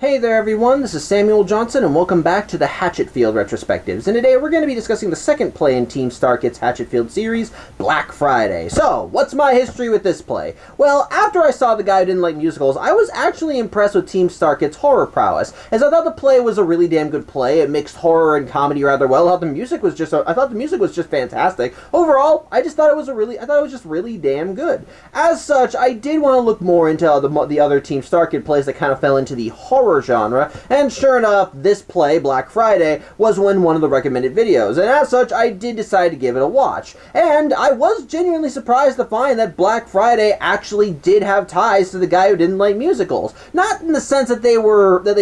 Hey there everyone, this is Samuel Johnson and welcome back to the Hatchetfield Retrospectives. And today we're going to be discussing the second play in Team Starkit's Hatchetfield series, Black Friday. So, what's my history with this play? Well, after I saw The Guy Who Didn't Like Musicals, I was actually impressed with Team Starkit's horror prowess, as I thought the play was a really damn good play. It mixed horror and comedy rather well. I thought the music was just fantastic. Overall, I thought it was just really damn good. As such, I did want to look more into the other Team Starkit plays that kind of fell into the horror genre, and sure enough, this play, Black Friday, was in one of the recommended videos, and as such, I did decide to give it a watch. And I was genuinely surprised to find that Black Friday actually did have ties to The Guy Who Didn't Like Musicals. Not in the sense that they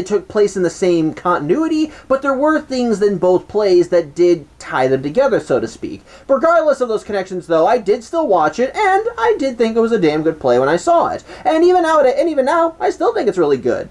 took place in the same continuity, but there were things in both plays that did tie them together, so to speak. Regardless of those connections, though, I did still watch it, and I did think it was a damn good play when I saw it. And even now, I still think it's really good.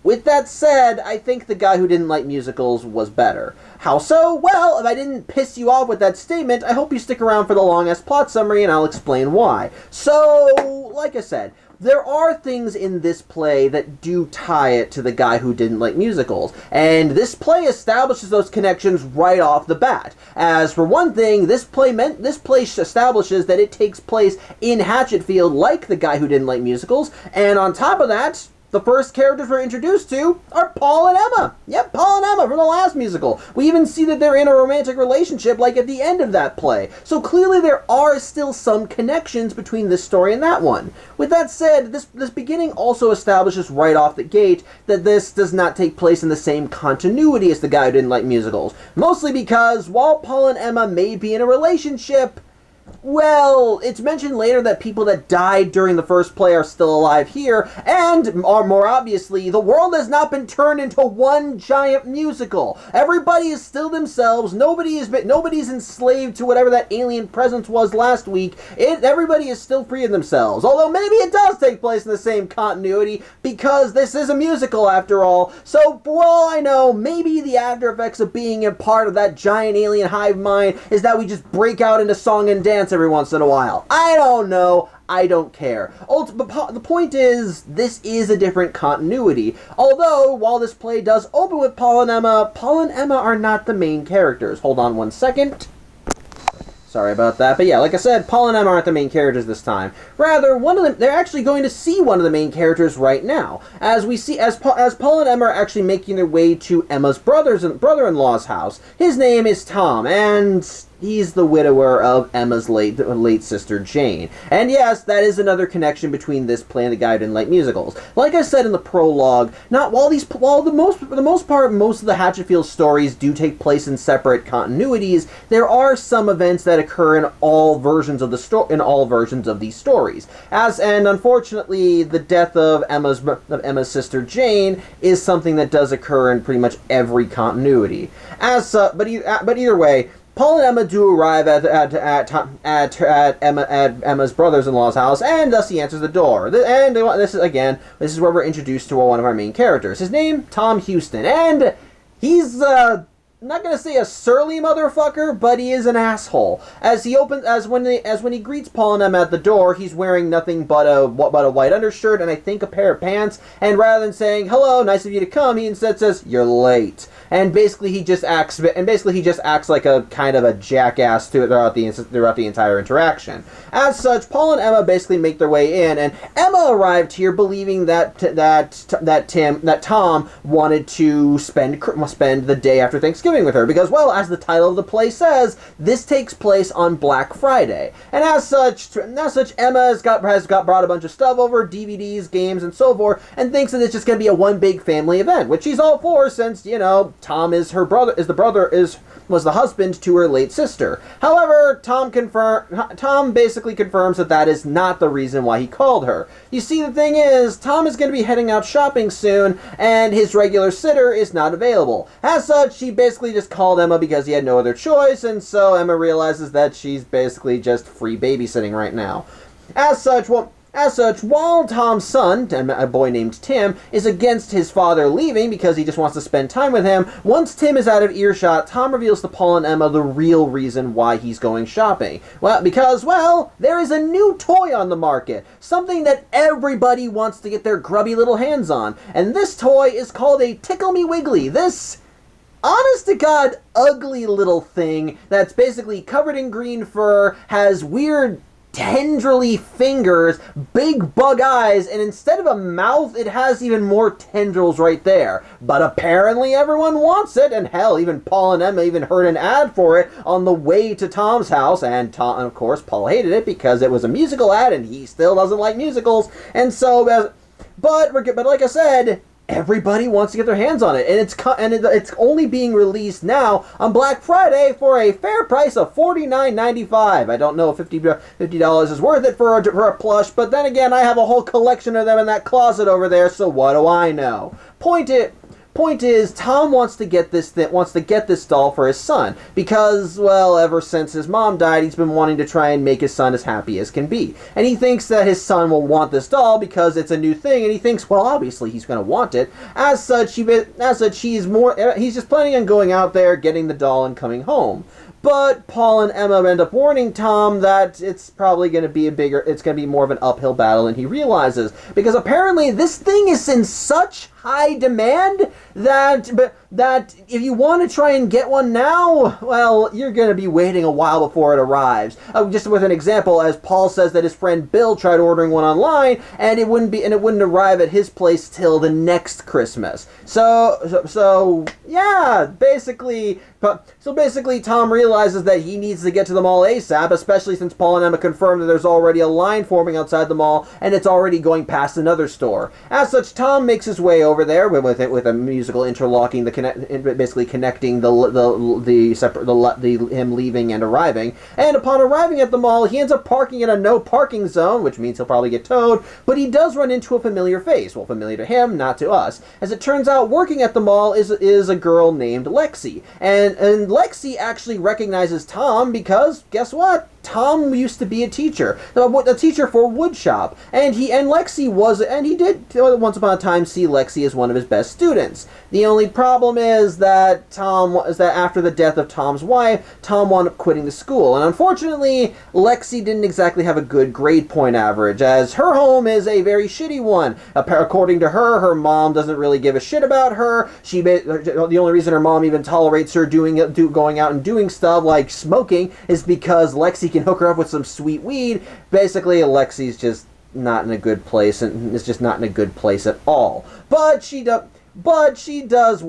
With that said, I think The Guy Who Didn't Like Musicals was better. How so? Well, if I didn't piss you off with that statement, I hope you stick around for the long-ass plot summary and I'll explain why. So, like I said, there are things in this play that do tie it to The Guy Who Didn't Like Musicals, and this play establishes those connections right off the bat. As for one thing, this play establishes that it takes place in Hatchetfield like The Guy Who Didn't Like Musicals, and on top of that, the first characters we're introduced to are Paul and Emma. Yep, Paul and Emma from the last musical. We even see that they're in a romantic relationship like at the end of that play. So clearly there are still some connections between this story and that one. With that said, this beginning also establishes right off the gate that this does not take place in the same continuity as The Guy Who Didn't Like Musicals. Mostly because while Paul and Emma may be in a relationship, well, it's mentioned later that people that died during the first play are still alive here, and more obviously, the world has not been turned into one giant musical. Everybody is still themselves. Nobody's enslaved to whatever that alien presence was last week. Everybody is still free of themselves. Although maybe it does take place in the same continuity because this is a musical after all. So for all I know, maybe the after effects of being a part of that giant alien hive mind is that we just break out into song and dance every once in a while. I don't know. I don't care. The point is, this is a different continuity. Although, while this play does open with Paul and Emma are not the main characters. Hold on one second. Sorry about that, but yeah, like I said, Paul and Emma aren't the main characters this time. Rather, they're actually going to see one of the main characters right now, as Paul and Emma are actually making their way to Emma's brother-in-law's house. His name is Tom, and he's the widower of Emma's late sister Jane. And yes, that is another connection between this play and The Guy Who Didn't Like Musicals. Like I said in the prologue, while for the most part most of the Hatchetfield stories do take place in separate continuities, there are some events that occur in all versions of these stories. And unfortunately, the death of Emma's sister Jane is something that does occur in pretty much every continuity. But either way, Paul and Emma do arrive at Emma's brother-in-law's house, and thus he answers the door. This is where we're introduced to one of our main characters. His name, Tom Houston, and he's not gonna say a surly motherfucker, but he is an asshole. When he greets Paul and Emma at the door, he's wearing nothing but a white undershirt and I think a pair of pants. And rather than saying "Hello, nice of you to come," he instead says "You're late." And basically he just acts like a kind of a jackass throughout the entire interaction. As such, Paul and Emma basically make their way in, and Emma arrived here believing that Tom wanted to spend the day after Thanksgiving with her, because, well, as the title of the play says, this takes place on Black Friday. And as such, Emma has got brought a bunch of stuff over, DVDs, games, and so forth, and thinks that it's just going to be a one big family event, which she's all for, since, Tom was the husband to her late sister. However, Tom basically confirms that is not the reason why he called her. You see, the thing is, Tom is going to be heading out shopping soon, and his regular sitter is not available. As such, he basically just called Emma because he had no other choice, and so Emma realizes that she's basically just free babysitting right now. As such, As such, while Tom's son, a boy named Tim, is against his father leaving because he just wants to spend time with him, once Tim is out of earshot, Tom reveals to Paul and Emma the real reason why he's going shopping. Well, because, well, there is a new toy on the market, something that everybody wants to get their grubby little hands on, and this toy is called a Tickle Me Wiggly. This honest to God, ugly little thing that's basically covered in green fur, has weird tendrily fingers, big bug eyes, and instead of a mouth, it has even more tendrils right there. But apparently everyone wants it, and hell, even Paul and Emma even heard an ad for it on the way to Tom's house, and of course, Paul hated it because it was a musical ad, and he still doesn't like musicals, and so, but like I said, everybody wants to get their hands on it, and it's only being released now on Black Friday for a fair price of $49.95. I don't know if $50 is worth it for a plush, but then again, I have a whole collection of them in that closet over there, so what do I know? Point is, Tom wants to get this doll for his son because, well, ever since his mom died, he's been wanting to try and make his son as happy as can be. And he thinks that his son will want this doll because it's a new thing, and he thinks, well, obviously he's going to want it. As such, he's just planning on going out there, getting the doll, and coming home. But Paul and Emma end up warning Tom that it's probably going to be more of an uphill battle than he realizes, because apparently this thing is in such high demand that if you want to try and get one now, well, you're going to be waiting a while before it arrives. Just with an example, as Paul says that his friend Bill tried ordering one online, and it wouldn't arrive at his place till the next Christmas. So yeah, basically Tom realizes that he needs to get to the mall ASAP, especially since Paul and Emma confirmed that there's already a line forming outside the mall, and it's already going past another store. As such, Tom makes his way over there with a musical interlocking, basically connecting him leaving and arriving. And upon arriving at the mall, he ends up parking in a no parking zone, which means he'll probably get towed. But he does run into a familiar face, well, familiar to him, not to us. As it turns out, working at the mall is a girl named Lexi, and Lexi actually recognizes Tom because guess what? Tom used to be a teacher for woodshop, and he did once upon a time see Lexi as one of his best students. The only problem is that after the death of Tom's wife, Tom wound up quitting the school, and unfortunately, Lexi didn't exactly have a good grade point average, as her home is a very shitty one. According to her, her mom doesn't really give a shit about her. The only reason her mom even tolerates her going out and doing stuff like smoking is because Lexi can hook her up with some sweet weed. Basically, Lexi's just not in a good place, and is just not in a good place at all. But she does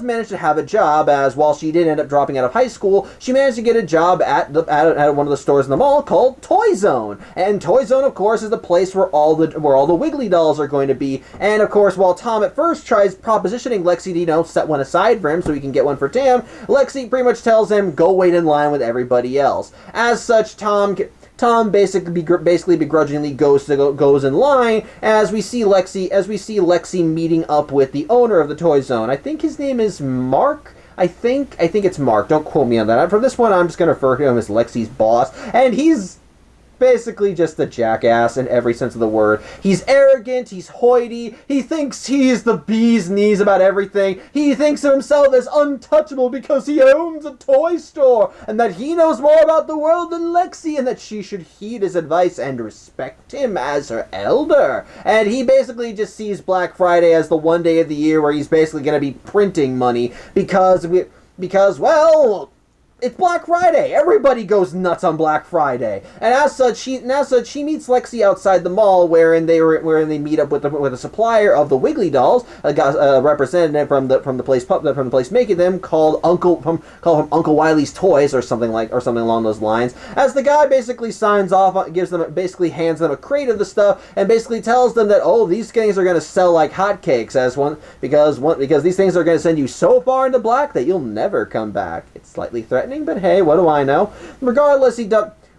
manage to have a job, as while she did end up dropping out of high school, she managed to get a job at one of the stores in the mall called Toy Zone. And Toy Zone, of course, is the place where all the Wiggly dolls are going to be. And of course, while Tom at first tries propositioning Lexi to, set one aside for him so he can get one for Tim, Lexi pretty much tells him, go wait in line with everybody else. As such, Tom basically begrudgingly goes in line as we see Lexi meeting up with the owner of the Toy Zone. I think his name is Mark. I think it's Mark. Don't quote me on that. From this one, I'm just going to refer to him as Lexi's boss, and he's basically just a jackass in every sense of the word. He's arrogant, he's hoity, he thinks he's the bee's knees about everything. He thinks of himself as untouchable because he owns a toy store, and that he knows more about the world than Lexi, and that she should heed his advice and respect him as her elder. And he basically just sees Black Friday as the one day of the year where he's basically going to be printing money because well, it's Black Friday. Everybody goes nuts on Black Friday, and as such, she meets Lexi outside the mall, wherein they meet up with a supplier of the Wiggly dolls, a representative from the place making them, called Uncle Wiley's Toys, or something along those lines. As the guy basically signs off, hands them a crate of the stuff, and basically tells them that these things are going to sell like hotcakes, because these things are going to send you so far into black that you'll never come back. It's slightly threatening, but hey, what do I know? Regardless,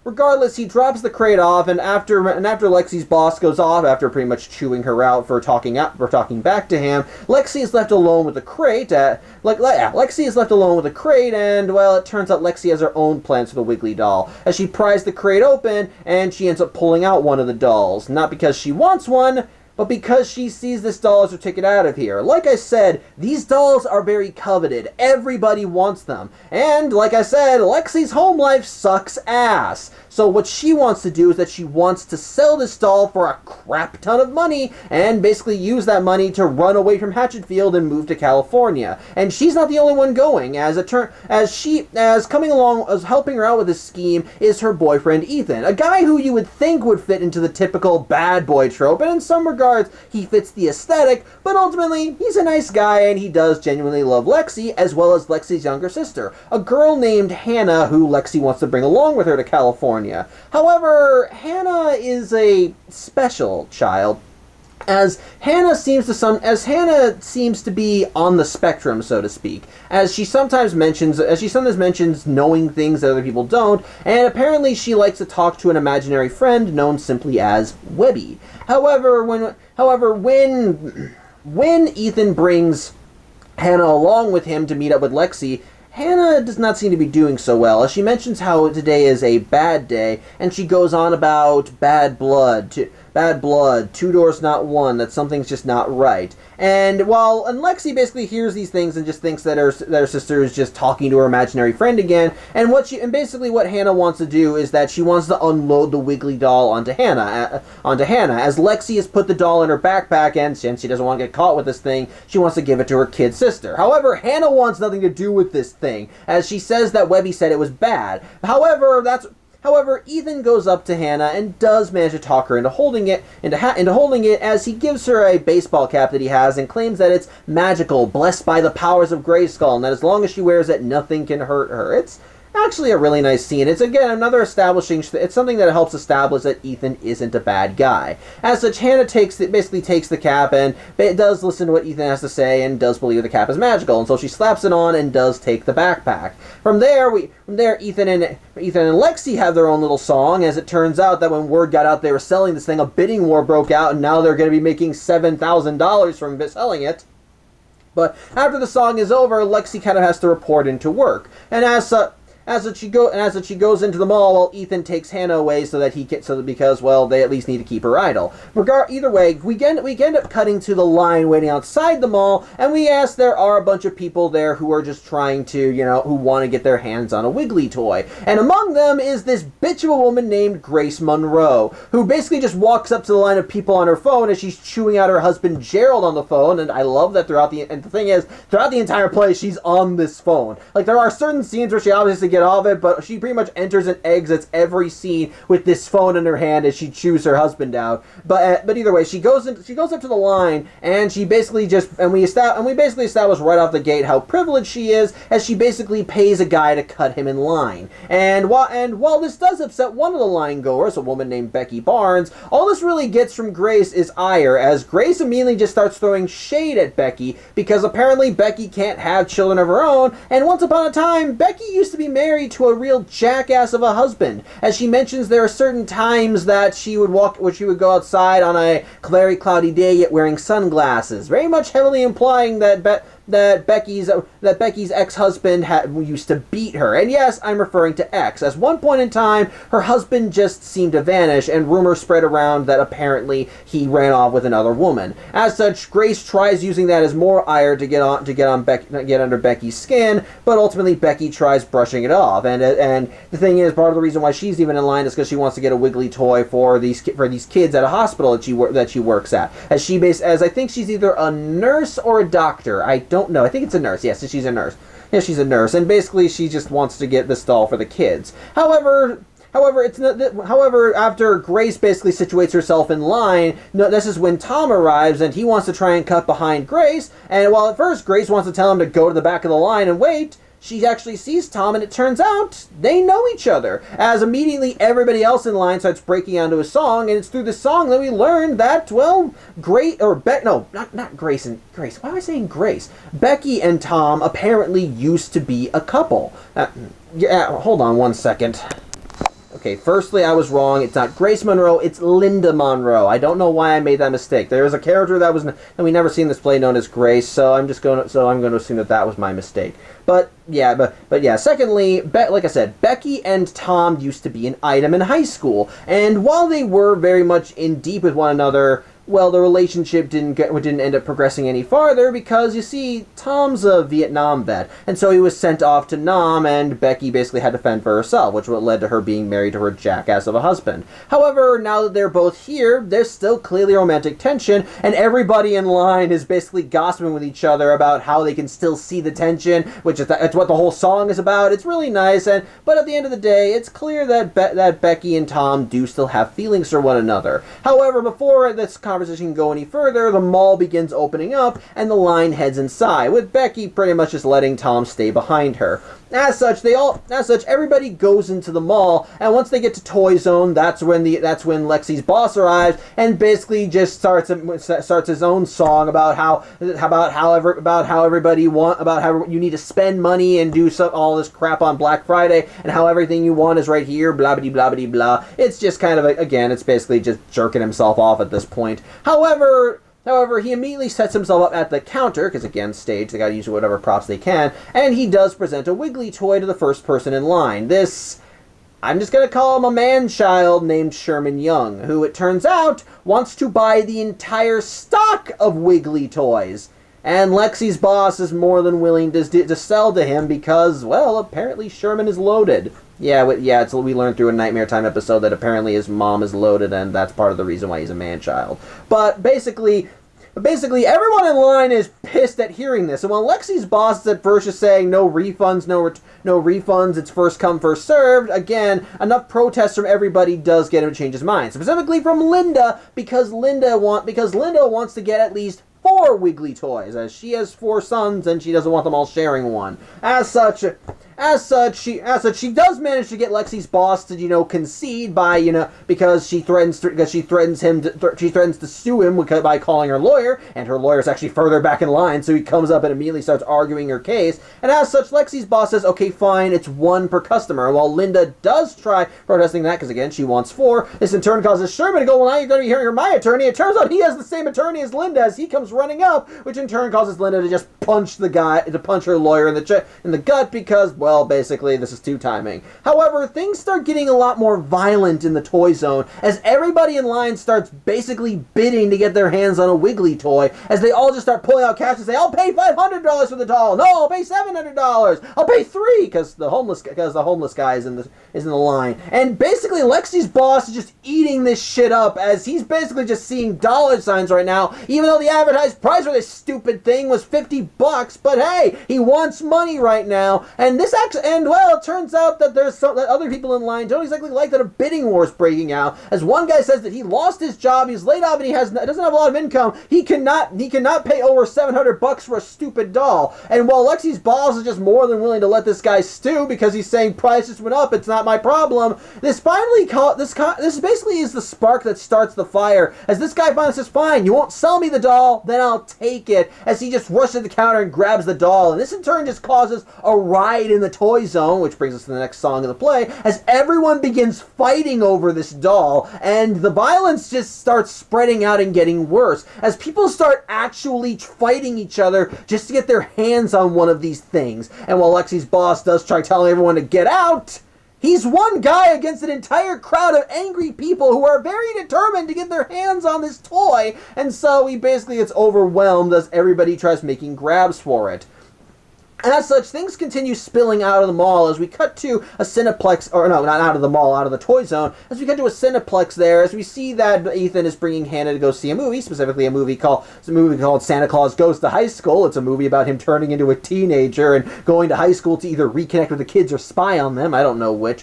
regardless, he drops the crate off, and after Lexi's boss goes off, after pretty much chewing her out for talking back to him, Lexi is left alone with the crate. Lexi is left alone with the crate, and well, it turns out Lexi has her own plans for the Wiggly doll. As she pries the crate open, and she ends up pulling out one of the dolls, not because she wants one, but because she sees this doll as her ticket out of here. Like I said, these dolls are very coveted. Everybody wants them. And, like I said, Lexi's home life sucks ass. So what she wants to do is that she wants to sell this doll for a crap ton of money and basically use that money to run away from Hatchetfield and move to California. And she's not the only one going. As helping her out with this scheme is her boyfriend Ethan, a guy who you would think would fit into the typical bad boy trope, and in some regards he fits the aesthetic, but ultimately he's a nice guy and he does genuinely love Lexi, as well as Lexi's younger sister, a girl named Hannah who Lexi wants to bring along with her to California. However, Hannah is a special child, as Hannah seems to be on the spectrum, so to speak, as she sometimes mentions knowing things that other people don't, and apparently she likes to talk to an imaginary friend known simply as Webby. However, when Ethan brings Hannah along with him to meet up with Lexi, Hannah does not seem to be doing so well, as she mentions how today is a bad day, and she goes on about bad blood, two doors not one, that something's just not right. And Lexi basically hears these things and just thinks that her sister is just talking to her imaginary friend again, and basically what Hannah wants to do is that she wants to unload the Wiggly doll onto Hannah, as Lexi has put the doll in her backpack, and since she doesn't want to get caught with this thing, she wants to give it to her kid sister. However, Hannah wants nothing to do with this thing, as she says that Webby said it was bad. However, Ethan goes up to Hannah and does manage to talk her into holding it, as he gives her a baseball cap that he has and claims that it's magical, blessed by the powers of Grayskull, and that as long as she wears it, nothing can hurt her. It's actually a really nice scene. It's again another it's something that helps establish that Ethan isn't a bad guy. As such, Hannah basically takes the cap and does listen to what Ethan has to say and does believe the cap is magical, and so she slaps it on and does take the backpack. From there, Ethan and Lexi have their own little song, as it turns out that when word got out they were selling this thing, a bidding war broke out, and now they're going to be making $7,000 from selling it. But after the song is over, Lexi kind of has to report into work, and as she goes into the mall, while Ethan takes Hannah away because they at least need to keep her idle. Either way, we end up cutting to the line waiting outside the mall, and there are a bunch of people there who are just trying to, who want to get their hands on a Wiggly toy. And among them is this bitch of a woman named Grace Monroe, who basically just walks up to the line of people on her phone as she's chewing out her husband Gerald on the phone, and I love that throughout the entire play, she's on this phone. Like, there are certain scenes where she obviously get off it, but she pretty much enters and exits every scene with this phone in her hand as she chews her husband out. But either way, she goes up to the line, and we basically establish right off the gate how privileged she is, as she basically pays a guy to cut him in line. And while this does upset one of the line goers, a woman named Becky Barnes, all this really gets from Grace is ire, as Grace immediately just starts throwing shade at Becky because apparently Becky can't have children of her own, and once upon a time Becky used to be married to a real jackass of a husband, as she mentions there are certain times that she would go outside on a very cloudy day yet wearing sunglasses, very much heavily implying that Becky's ex-husband used to beat her. And yes, I'm referring to ex, as one point in time her husband just seemed to vanish, and rumors spread around that apparently he ran off with another woman. As such, Grace tries using that as more ire to get under Becky's skin, but ultimately Becky tries brushing it off. And the thing is, part of the reason why she's even in line is because she wants to get a Wiggly toy for these kids at a hospital that she works at. As I think she's either a nurse or a doctor. I don't know. I think it's a nurse. Yes, she's a nurse. Yes, she's a nurse, and basically she just wants to get this doll for the kids. However, after Grace basically situates herself in line, this is when Tom arrives, and he wants to try and cut behind Grace. And while at first Grace wants to tell him to go to the back of the line and wait, she actually sees Tom, and it turns out they know each other, as immediately everybody else in line starts breaking out into a song, and it's through the song that we learn that, Grace. Why am I saying Grace? Becky and Tom apparently used to be a couple. Hold on one second. Okay, firstly, I was wrong. It's not Grace Monroe, it's Linda Monroe. I don't know why I made that mistake. There is a character that was, and we never seen this play known as Grace, so I'm going to assume that was my mistake. But yeah. Secondly, like I said, Becky and Tom used to be an item in high school, and while they were very much in deep with one another, well, the relationship didn't end up progressing any farther because, you see, Tom's a Vietnam vet, and so he was sent off to Nam, and Becky basically had to fend for herself, which led to her being married to her jackass of a husband. However, now that they're both here, there's still clearly romantic tension, and everybody in line is basically gossiping with each other about how they can still see the tension, which is that's what the whole song is about. It's really nice, but at the end of the day, it's clear that that Becky and Tom do still have feelings for one another. However, before this conversation can go any further, the mall begins opening up and the line heads inside, with Becky pretty much just letting Tom stay behind her. As such, everybody goes into the mall, and once they get to Toy Zone, that's when Lexi's boss arrives and basically just starts his own song about how you need to spend money and do all this crap on Black Friday, and how everything you want is right here, blah blah blah blah blah. It's just kind of it's basically just jerking himself off at this point. However, he immediately sets himself up at the counter, because again, stage, they gotta use whatever props they can, and he does present a Wiggly toy to the first person in line. I'm just gonna call him a man-child named Sherman Young, who it turns out wants to buy the entire stock of Wiggly toys. And Lexi's boss is more than willing to sell to him because, well, apparently Sherman is loaded. We learned through a Nightmare Time episode that apparently his mom is loaded, and that's part of the reason why he's a man-child. But basically, everyone in line is pissed at hearing this. And while Lexi's boss is at first just saying no refunds, no refunds, it's first come, first served, again, enough protests from everybody does get him to change his mind. Specifically from Linda, because Linda wants to get at least 4 Wiggly toys, as she has 4 sons and she doesn't want them all sharing one. As such, she does manage to get Lexi's boss to, concede by, because she threatens to sue him by calling her lawyer, and her lawyer's actually further back in line, so he comes up and immediately starts arguing her case, and as such, Lexi's boss says, okay, fine, it's 1 per customer, and while Linda does try protesting that, because again, she wants 4, this in turn causes Sherman to go, well, now you're going to be hearing from my attorney. It turns out he has the same attorney as Linda as he comes running up, which in turn causes Linda to just punch her lawyer in the gut because, well, basically, this is 2 timing. However, things start getting a lot more violent in the Toy Zone as everybody in line starts basically bidding to get their hands on a Wiggly toy, as they all just start pulling out cash and say, I'll pay $500 for the doll. No, I'll pay $700. I'll pay $3 because the homeless guy is in the line. And basically, Lexi's boss is just eating this shit up as he's basically just seeing dollar signs right now, even though the advertised price for this stupid thing was $50. But hey, he wants money right now, and it turns out that that other people in line don't exactly like that a bidding war is breaking out, as one guy says that he lost his job, he's laid off, and he doesn't have a lot of income. He cannot pay over $700 for a stupid doll. And while Lexi's boss is just more than willing to let this guy stew because he's saying prices went up, it's not my problem, this basically is the spark that starts the fire, as this guy finally says, fine, you won't sell me the doll, then I'll take it, as he just rushes to the counter and grabs the doll, and this in turn just causes a riot in the Toy Zone, which brings us to the next song of the play, as everyone begins fighting over this doll, and the violence just starts spreading out and getting worse, as people start actually fighting each other just to get their hands on one of these things. And while Lexi's boss does try telling everyone to get out, he's one guy against an entire crowd of angry people who are very determined to get their hands on this toy, and so he basically gets overwhelmed as everybody tries making grabs for it. And as such, things continue spilling out of the mall as we cut to a Cineplex, or no, not out of the mall, out of the Toy Zone, as we cut to a Cineplex there, as we see that Ethan is bringing Hannah to go see a movie, specifically a movie called Santa Claus Goes to High School. It's a movie about him turning into a teenager and going to high school to either reconnect with the kids or spy on them, I don't know which.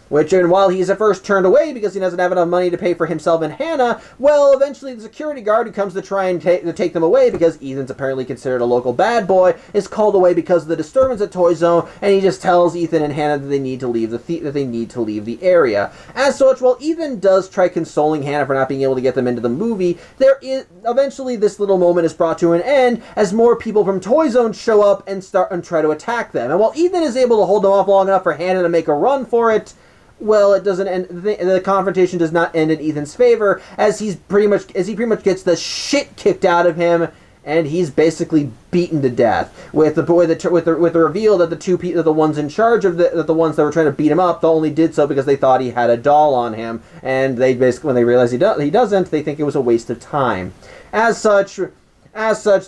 And while he's at first turned away because he doesn't have enough money to pay for himself and Hannah, well, eventually the security guard who comes to try and take them away because Ethan's apparently considered a local bad boy is called away because of the disturbance at Toy Zone, and he just tells Ethan and Hannah that they need to leave the area. As such, while Ethan does try consoling Hannah for not being able to get them into the movie, eventually this little moment is brought to an end as more people from Toy Zone show up and try to attack them. And while Ethan is able to hold them off long enough for Hannah to make a run for it, well, it doesn't end. The confrontation does not end in Ethan's favor, as he pretty much gets the shit kicked out of him, and he's basically beaten to death. With the reveal that the ones in charge of the ones that were trying to beat him up, they only did so because they thought he had a doll on him, and they basically, when they realize he doesn't, they think it was a waste of time. As such,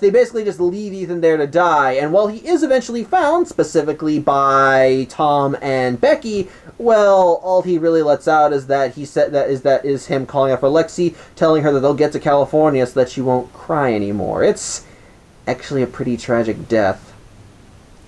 they basically just leave Ethan there to die, and while he is eventually found, specifically by Tom and Becky, well, all he really lets out is that is him calling out for Lexi, telling her that they'll get to California so that she won't cry anymore. It's actually a pretty tragic death.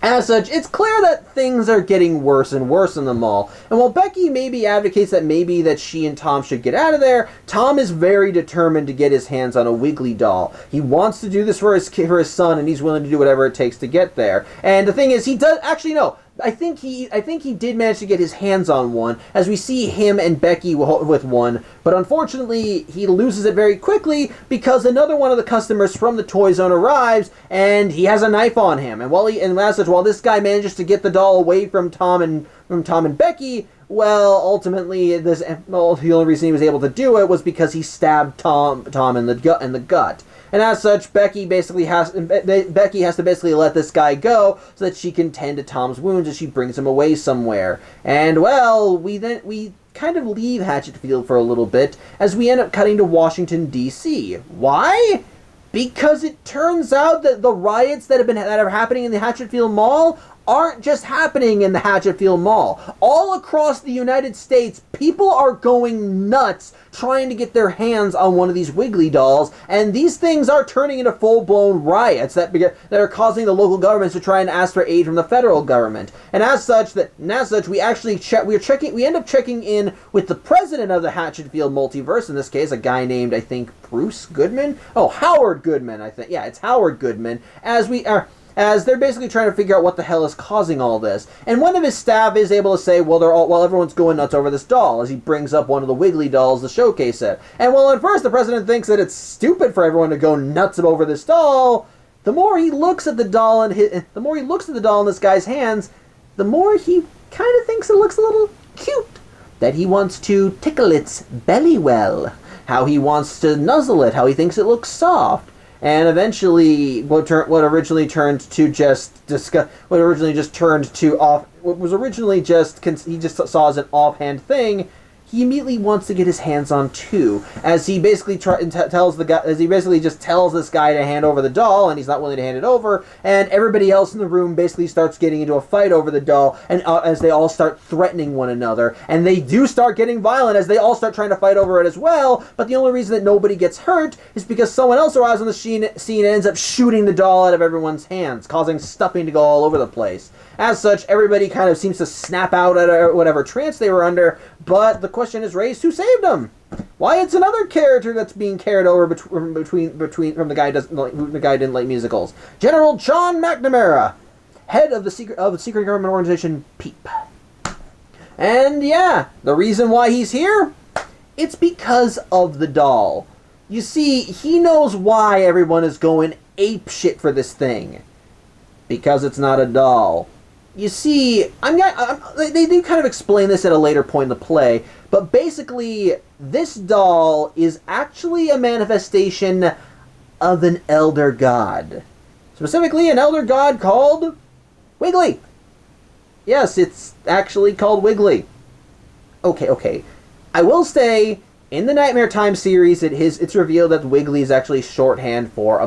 As such, it's clear that things are getting worse and worse in the mall. And while Becky maybe advocates that she and Tom should get out of there, Tom is very determined to get his hands on a Wiggly doll. He wants to do this for his son, and he's willing to do whatever it takes to get there. And the thing is, he does actually no. I think he did manage to get his hands on one, as we see him and Becky with one, but unfortunately he loses it very quickly because another one of the customers from the Toy Zone arrives and he has a knife on him. And while this guy manages to get the doll away from Tom and Becky, well, ultimately the only reason he was able to do it was because he stabbed Tom in the gut. And as such, Becky has to basically let this guy go so that she can tend to Tom's wounds as she brings him away somewhere. And well, we kind of leave Hatchetfield for a little bit as we end up cutting to Washington, D.C. Why? Because it turns out that the riots that are happening in the Hatchetfield Mall aren't just happening in the Hatchetfield Mall. All across the United States, people are going nuts trying to get their hands on one of these Wiggly dolls, and these things are turning into full-blown riots that are causing the local governments to try and ask for aid from the federal government. And as such, we end up checking in with the president of the Hatchetfield multiverse, in this case, a guy named, I think, Bruce Goodman? Oh, Howard Goodman, I think. Yeah, it's Howard Goodman. As they're basically trying to figure out what the hell is causing all this. And one of his staff is able to say, well, everyone's going nuts over this doll, as he brings up one of the Wiggly dolls to showcase it. And while at first the president thinks that it's stupid for everyone to go nuts over this doll, the more he looks at the doll in this guy's hands, the more he kind of thinks it looks a little cute. That he wants to tickle its belly well, how he wants to nuzzle it, how he thinks it looks soft. And eventually, what originally just saw as an offhand thing, he immediately wants to get his hands on too, as he basically tells this guy to hand over the doll, and he's not willing to hand it over, and everybody else in the room basically starts getting into a fight over the doll, and as they all start threatening one another, and they do start getting violent as they all start trying to fight over it as well. But the only reason that nobody gets hurt is because someone else arrives on the scene and ends up shooting the doll out of everyone's hands, causing stuffing to go all over the place. As such, everybody kind of seems to snap out at whatever trance they were under, but the question is raised, who saved them? Why, it's another character that's being carried over from the guy who didn't like musicals. General John McNamara, head of the secret government organization PEEP. And yeah, the reason why he's here? It's because of the doll. You see, he knows why everyone is going apeshit for this thing. Because it's not a doll. You see, they do kind of explain this at a later point in the play, but basically, this doll is actually a manifestation of an elder god. Specifically, an elder god called Wiggly. Yes, it's actually called Wiggly. Okay. I will say, in the Nightmare Time series, it's revealed that Wiggly is actually shorthand for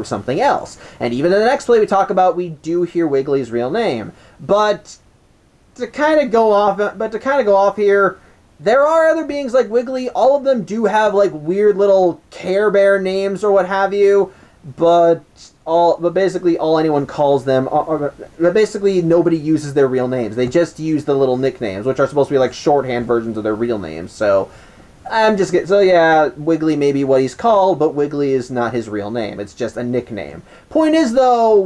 something else. And even in the next play we talk about, we do hear Wiggly's real name. But to kind of go off here, there are other beings like Wiggly. All of them do have like weird little Care Bear names or what have you. But basically all anyone calls them basically nobody uses their real names. They just use the little nicknames, which are supposed to be like shorthand versions of their real names. So Wiggly may be what he's called, but Wiggly is not his real name. It's just a nickname. Point is though,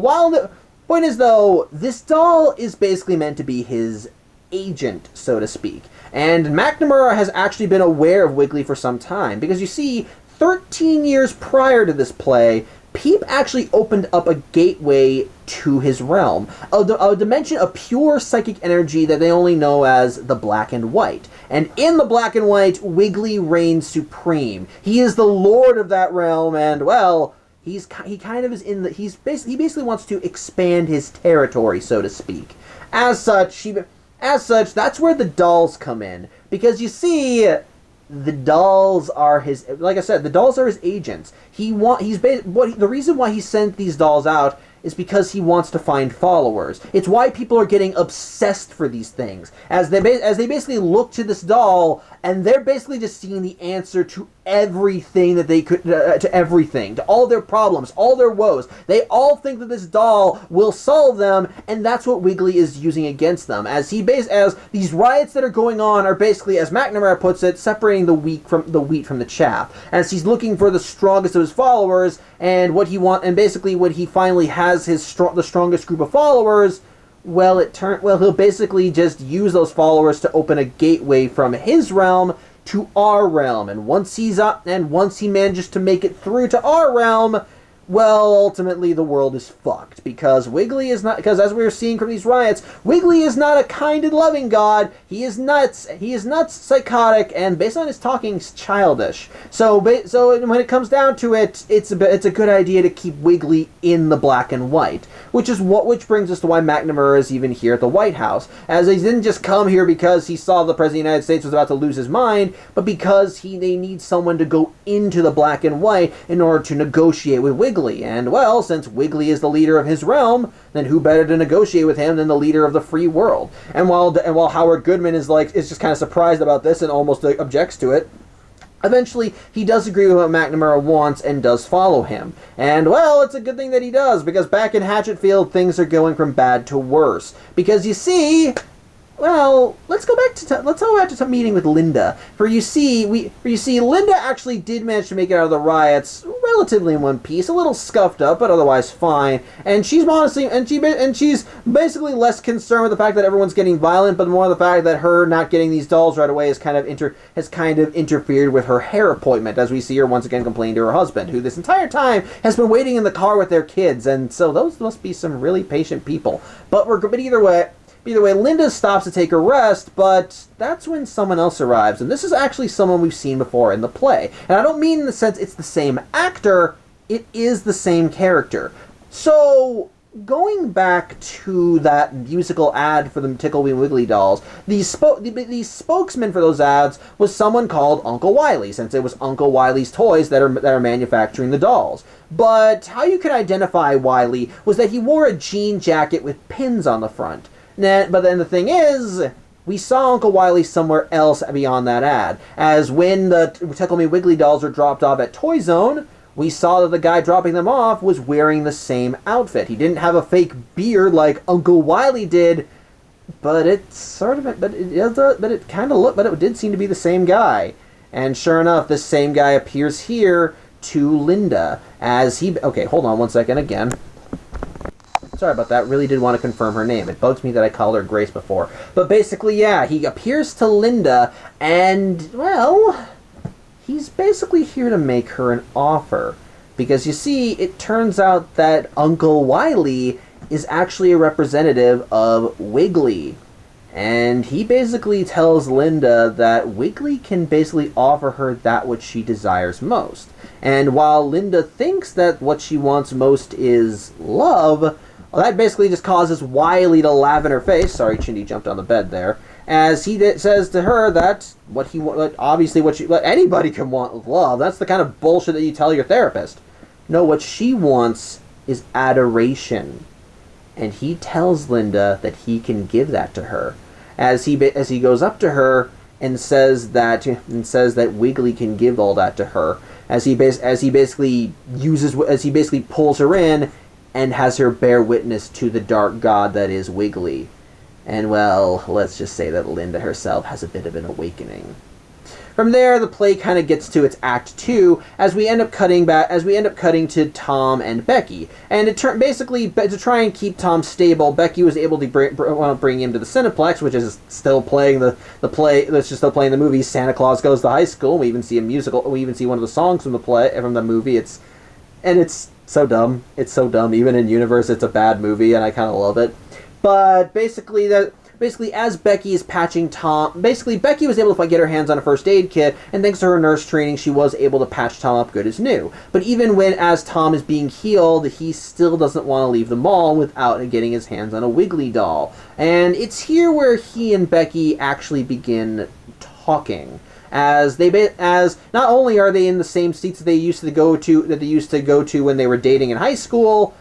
this doll is basically meant to be his agent, so to speak. And McNamara has actually been aware of Wiggly for some time, because you see, 13 years prior to this play, Peep actually opened up a gateway to his realm, a dimension of pure psychic energy that they only know as the Black and White. And in the Black and White, Wiggly reigns supreme. He is the lord of that realm, and, well, he kind of is in the... he basically wants to expand his territory, so to speak. As such, that's where the dolls come in. Because, you see... the dolls are his, like I said, the dolls are his agents. The reason why he sent these dolls out is because he wants to find followers. It's why people are getting obsessed for these things, as they basically look to this doll, and they're basically just seeing the answer to everything that they could, to all their problems, all their woes. They all think that this doll will solve them, and that's what Wiggly is using against them. As these riots that are going on are basically, as McNamara puts it, separating the wheat from the chaff. As he's looking for the strongest of his followers, and and basically when he finally has the strongest group of followers, he'll basically just use those followers to open a gateway from his realm to our realm. And once he manages to make it through to our realm, well, ultimately the world is fucked, because as we were seeing from these riots, Wiggly is not a kind and loving god. He is nuts, psychotic, and based on his talking, he's childish. So when it comes down to it, it's a good idea to keep Wiggly in the Black and White, which brings us to why McNamara is even here at the White House, as he didn't just come here because he saw the President of the United States was about to lose his mind, but because they need someone to go into the Black and White in order to negotiate with Wiggly. And, well, since Wiggly is the leader of his realm, then who better to negotiate with him than the leader of the free world? And while Howard Goodman is just kind of surprised about this and almost objects to it, eventually he does agree with what McNamara wants and does follow him. And, well, it's a good thing that he does, because back in Hatchetfield, things are going from bad to worse. Because, you see... well, let's go back to meeting with Linda. For you see, Linda actually did manage to make it out of the riots relatively in one piece, a little scuffed up, but otherwise fine. And she's she's basically less concerned with the fact that everyone's getting violent, but more the fact that her not getting these dolls right away has kind of interfered with her hair appointment, as we see her once again complain to her husband, who this entire time has been waiting in the car with their kids. And so those must be some really patient people. But either way, Linda stops to take a rest, but that's when someone else arrives. And this is actually someone we've seen before in the play. And I don't mean in the sense it's the same actor, it is the same character. So, going back to that musical ad for the Tickle Me Wiggly dolls, the spokesman for those ads was someone called Uncle Wiley, since it was Uncle Wiley's toys that are manufacturing the dolls. But how you could identify Wiley was that he wore a jean jacket with pins on the front. But then the thing is, we saw Uncle Wiley somewhere else beyond that ad. As when the Tickle Me Wiggly dolls are dropped off at Toy Zone, we saw that the guy dropping them off was wearing the same outfit. He didn't have a fake beard like Uncle Wiley did, but it did seem to be the same guy. And sure enough, this same guy appears here to Linda as he... okay, hold on one second again. Sorry about that. Really did want to confirm her name. It bugs me that I called her Grace before. But basically, yeah, he appears to Linda, and, well, he's basically here to make her an offer. Because, you see, it turns out that Uncle Wiley is actually a representative of Wiggly. And he basically tells Linda that Wiggly can basically offer her that which she desires most. And while Linda thinks that what she wants most is love... well, that basically just causes Wiley to laugh in her face. Sorry, Chindy jumped on the bed there. As he says to her that what anybody can want with love. That's the kind of bullshit that you tell your therapist. No, what she wants is adoration. And he tells Linda that he can give that to her. As he goes up to her and says that Wiggly can give all that to her. As he basically pulls her in and has her bear witness to the dark god that is Wiggly. And, well, let's just say that Linda herself has a bit of an awakening. From there, the play kind of gets to its Act 2, as we end up cutting to Tom and Becky. And basically, to try and keep Tom stable, Becky was able to bring him to the Cineplex, which is still playing the play. That's just still playing the movie Santa Claus Goes to High School. We even see a musical. We even see one of the songs from the movie. And it's so dumb. It's so dumb. Even in universe, it's a bad movie, and I kind of love it. But basically, as Becky is patching Tom, basically Becky was able to get her hands on a first aid kit, and thanks to her nurse training, she was able to patch Tom up good as new. But even as Tom is being healed, he still doesn't want to leave the mall without getting his hands on a Wiggly doll. And it's here where he and Becky actually begin talking. As not only are they in the same seats that they used to go to when they were dating in high school,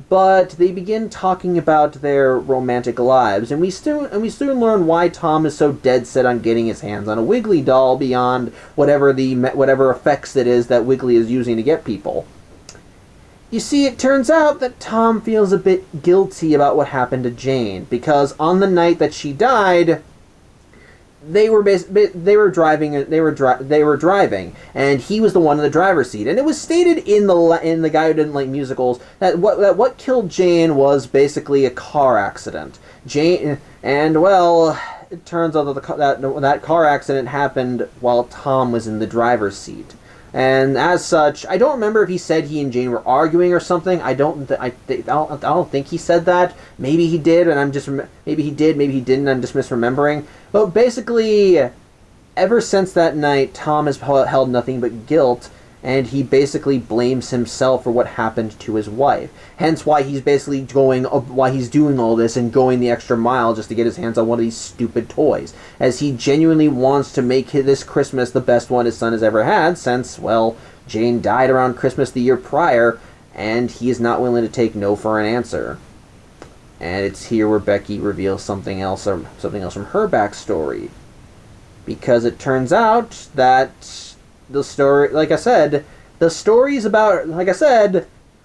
but they begin talking about their romantic lives, and we soon learn why Tom is so dead set on getting his hands on a Wiggly doll beyond whatever effects it is that Wiggly is using to get people. You see, it turns out that Tom feels a bit guilty about what happened to Jane, because on the night that she died, they were driving, and he was the one in the driver's seat. And it was stated in the Guy Who Didn't Like Musicals that what killed Jane was basically a car accident. It turns out that car accident happened while Tom was in the driver's seat. And as such, I don't remember if he said he and Jane were arguing or something. I don't think he said that. Maybe he did, and maybe he did, maybe he didn't. I'm just misremembering. But basically, ever since that night, Tom has held nothing but guilt, and he basically blames himself for what happened to his wife. Hence why he's doing all this and going the extra mile just to get his hands on one of these stupid toys, as he genuinely wants to make this Christmas the best one his son has ever had, since, well, Jane died around Christmas the year prior, and he is not willing to take no for an answer. And it's here where Becky reveals something else from her backstory, because it turns out that the story,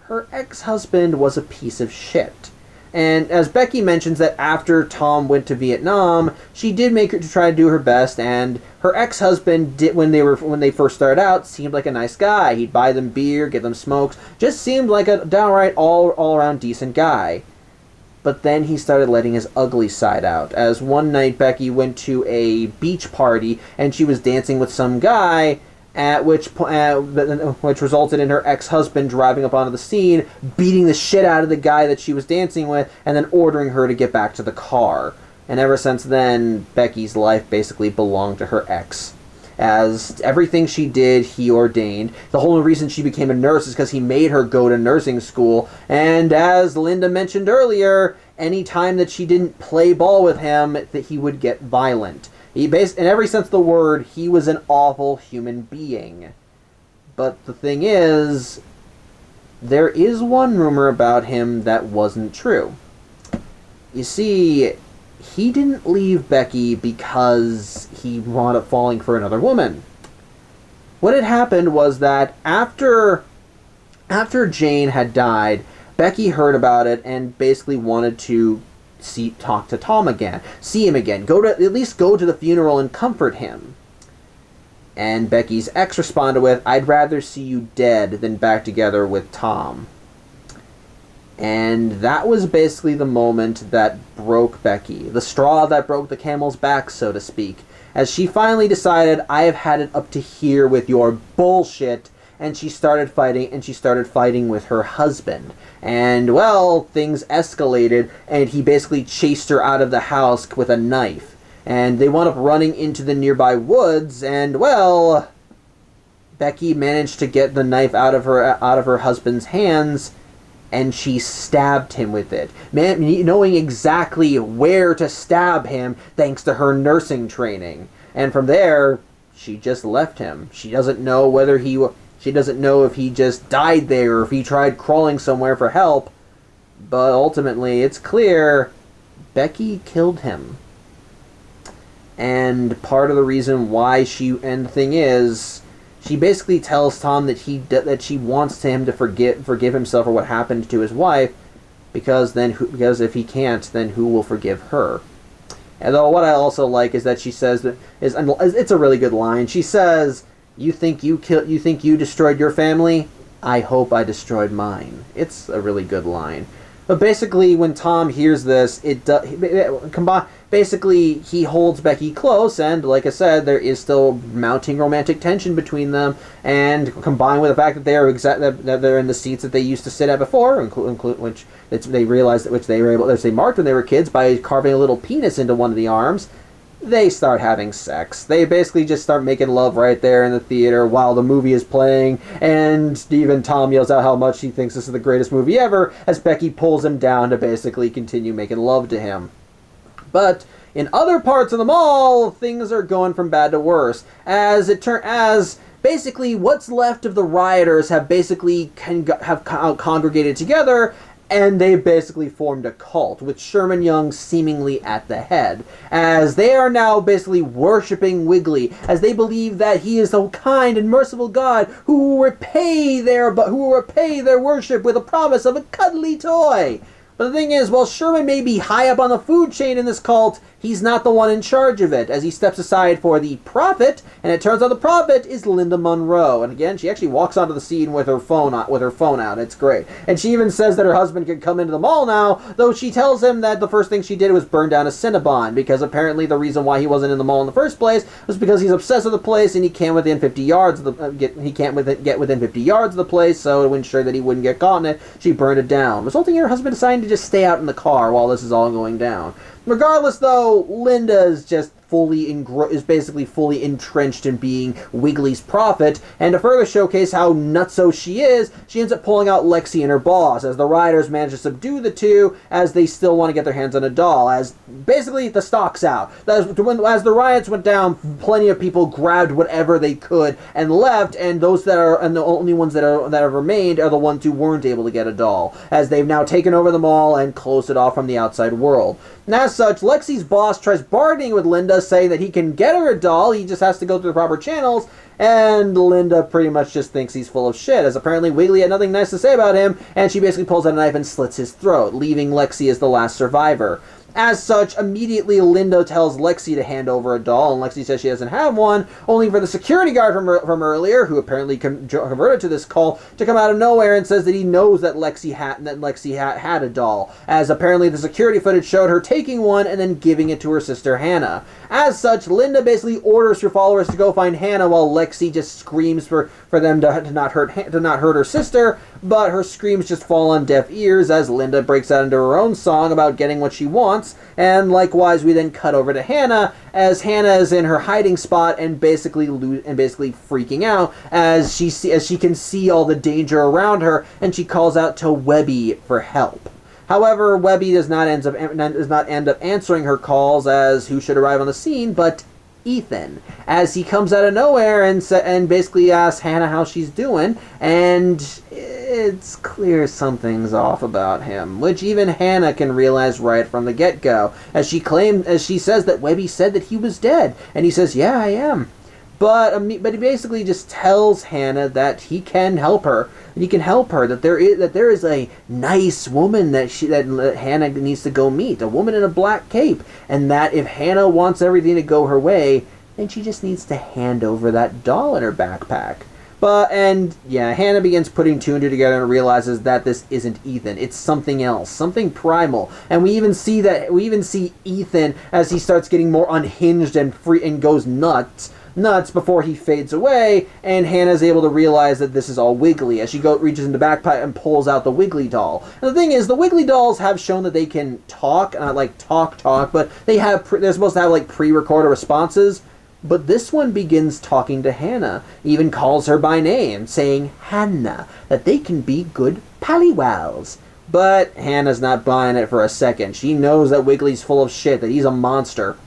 her ex-husband was a piece of shit. And as Becky mentions that after Tom went to Vietnam, she did make her to try to do her best, and her ex-husband did, when they first started out, seemed like a nice guy. He'd buy them beer, get them smokes, just seemed like a downright all-around decent guy. But then he started letting his ugly side out, as one night Becky went to a beach party and she was dancing with some guy, which resulted in her ex-husband driving up onto the scene, beating the shit out of the guy that she was dancing with, and then ordering her to get back to the car. And ever since then, Becky's life basically belonged to her ex, as everything she did, he ordained. The whole reason she became a nurse is because he made her go to nursing school, and as Linda mentioned earlier, any time that she didn't play ball with him, that he would get violent. In every sense of the word, he was an awful human being. But the thing is, there is one rumor about him that wasn't true. You see, he didn't leave Becky because he wound up falling for another woman. What had happened was that after Jane had died, Becky heard about it and basically wanted to talk to Tom again, see him again, at least go to the funeral and comfort him. And Becky's ex responded with, "I'd rather see you dead than back together with Tom." And that was basically the moment that broke Becky, the straw that broke the camel's back, so to speak, as she finally decided, I have had it up to here with your bullshit, and she started fighting with her husband. And, well, things escalated, and he basically chased her out of the house with a knife. And they wound up running into the nearby woods, and, well, Becky managed to get the knife out of her husband's hands, and she stabbed him with it, knowing exactly where to stab him thanks to her nursing training. And from there, she just left him. She doesn't know if he just died there or if he tried crawling somewhere for help, but ultimately it's clear Becky killed him. And part of the reason why the thing is, she basically tells Tom that she wants him to forgive himself for what happened to his wife, because if he can't, then who will forgive her? And though what I also like is that she says it's a really good line. She says, "You think you destroyed your family? I hope I destroyed mine." It's a really good line. But basically, when Tom hears this, basically he holds Becky close, and like I said, there is still mounting romantic tension between them. And combined with the fact that they're in the seats that they used to sit at before, which they realized which they were able, which they marked when they were kids by carving a little penis into one of the arms. They start having sex. They basically just start making love right there in the theater while the movie is playing, and even Tom yells out how much he thinks this is the greatest movie ever as Becky pulls him down to basically continue making love to him. But in other parts of the mall, things are going from bad to worse, as basically what's left of the rioters have basically congregated together, and they basically formed a cult, with Sherman Young seemingly at the head, as they are now basically worshipping Wiggly, as they believe that he is a kind and merciful God who will repay their worship with a promise of a cuddly toy. But the thing is, while Sherman may be high up on the food chain in this cult, he's not the one in charge of it, as he steps aside for the prophet, and it turns out the prophet is Linda Monroe. And again, she actually walks onto the scene with her phone out. It's great. And she even says that her husband can come into the mall now, though she tells him that the first thing she did was burn down a Cinnabon, because apparently the reason why he wasn't in the mall in the first place was because he's obsessed with the place and he can't within 50 yards of get within 50 yards of the place, so to ensure that he wouldn't get caught in it, she burned it down, resulting in her husband deciding to just stay out in the car while this is all going down. Regardless, though, Linda is just basically fully entrenched in being Wiggly's prophet, and to further showcase how nutso she is, she ends up pulling out Lexi and her boss, as the rioters manage to subdue the two, as they still want to get their hands on a doll, as basically the stock's out. As the riots went down, plenty of people grabbed whatever they could and left, and the only ones that have remained are the ones who weren't able to get a doll, as they've now taken over the mall and closed it off from the outside world. And as such, Lexi's boss tries bargaining with Linda, saying that he can get her a doll, he just has to go through the proper channels, and Linda pretty much just thinks he's full of shit, as apparently Wiggly had nothing nice to say about him, and she basically pulls out a knife and slits his throat, leaving Lexi as the last survivor. As such, immediately Linda tells Lexi to hand over a doll, and Lexi says she doesn't have one, only for the security guard from earlier, who apparently converted to this cult, to come out of nowhere and says that he knows that Lexi had a doll, as apparently the security footage showed her taking one and then giving it to her sister Hannah. As such, Linda basically orders her followers to go find Hannah, while Lexi just screams for them to not hurt her sister, but her screams just fall on deaf ears as Linda breaks out into her own song about getting what she wants. And likewise, we then cut over to Hannah, as Hannah is in her hiding spot and basically freaking out as she can see all the danger around her, and she calls out to Webby for help. However, Webby does not end up answering her calls, as who should arrive on the scene but Ethan, as he comes out of nowhere and basically asks Hannah how she's doing, and it's clear something's off about him, which even Hannah can realize right from the get-go, as she says that Webby said that he was dead, and he says, "Yeah, I am." But he basically just tells Hannah that he can help her. That there is a nice woman that Hannah needs to go meet, a woman in a black cape, and that if Hannah wants everything to go her way, then she just needs to hand over that doll in her backpack. Hannah begins putting two and two together and realizes that this isn't Ethan. It's something else, something primal. And we even see Ethan as he starts getting more unhinged and free and goes nuts before he fades away, and Hannah's able to realize that this is all Wiggly as she reaches into the backpack and pulls out the Wiggly doll. And the thing is, the Wiggly dolls have shown that they can talk, not like talk, but they're supposed to have like pre-recorded responses. But this one begins talking to Hannah, even calls her by name, saying Hannah, that they can be good pallywals. But Hannah's not buying it for a second. She knows that Wiggly's full of shit, that he's a monster.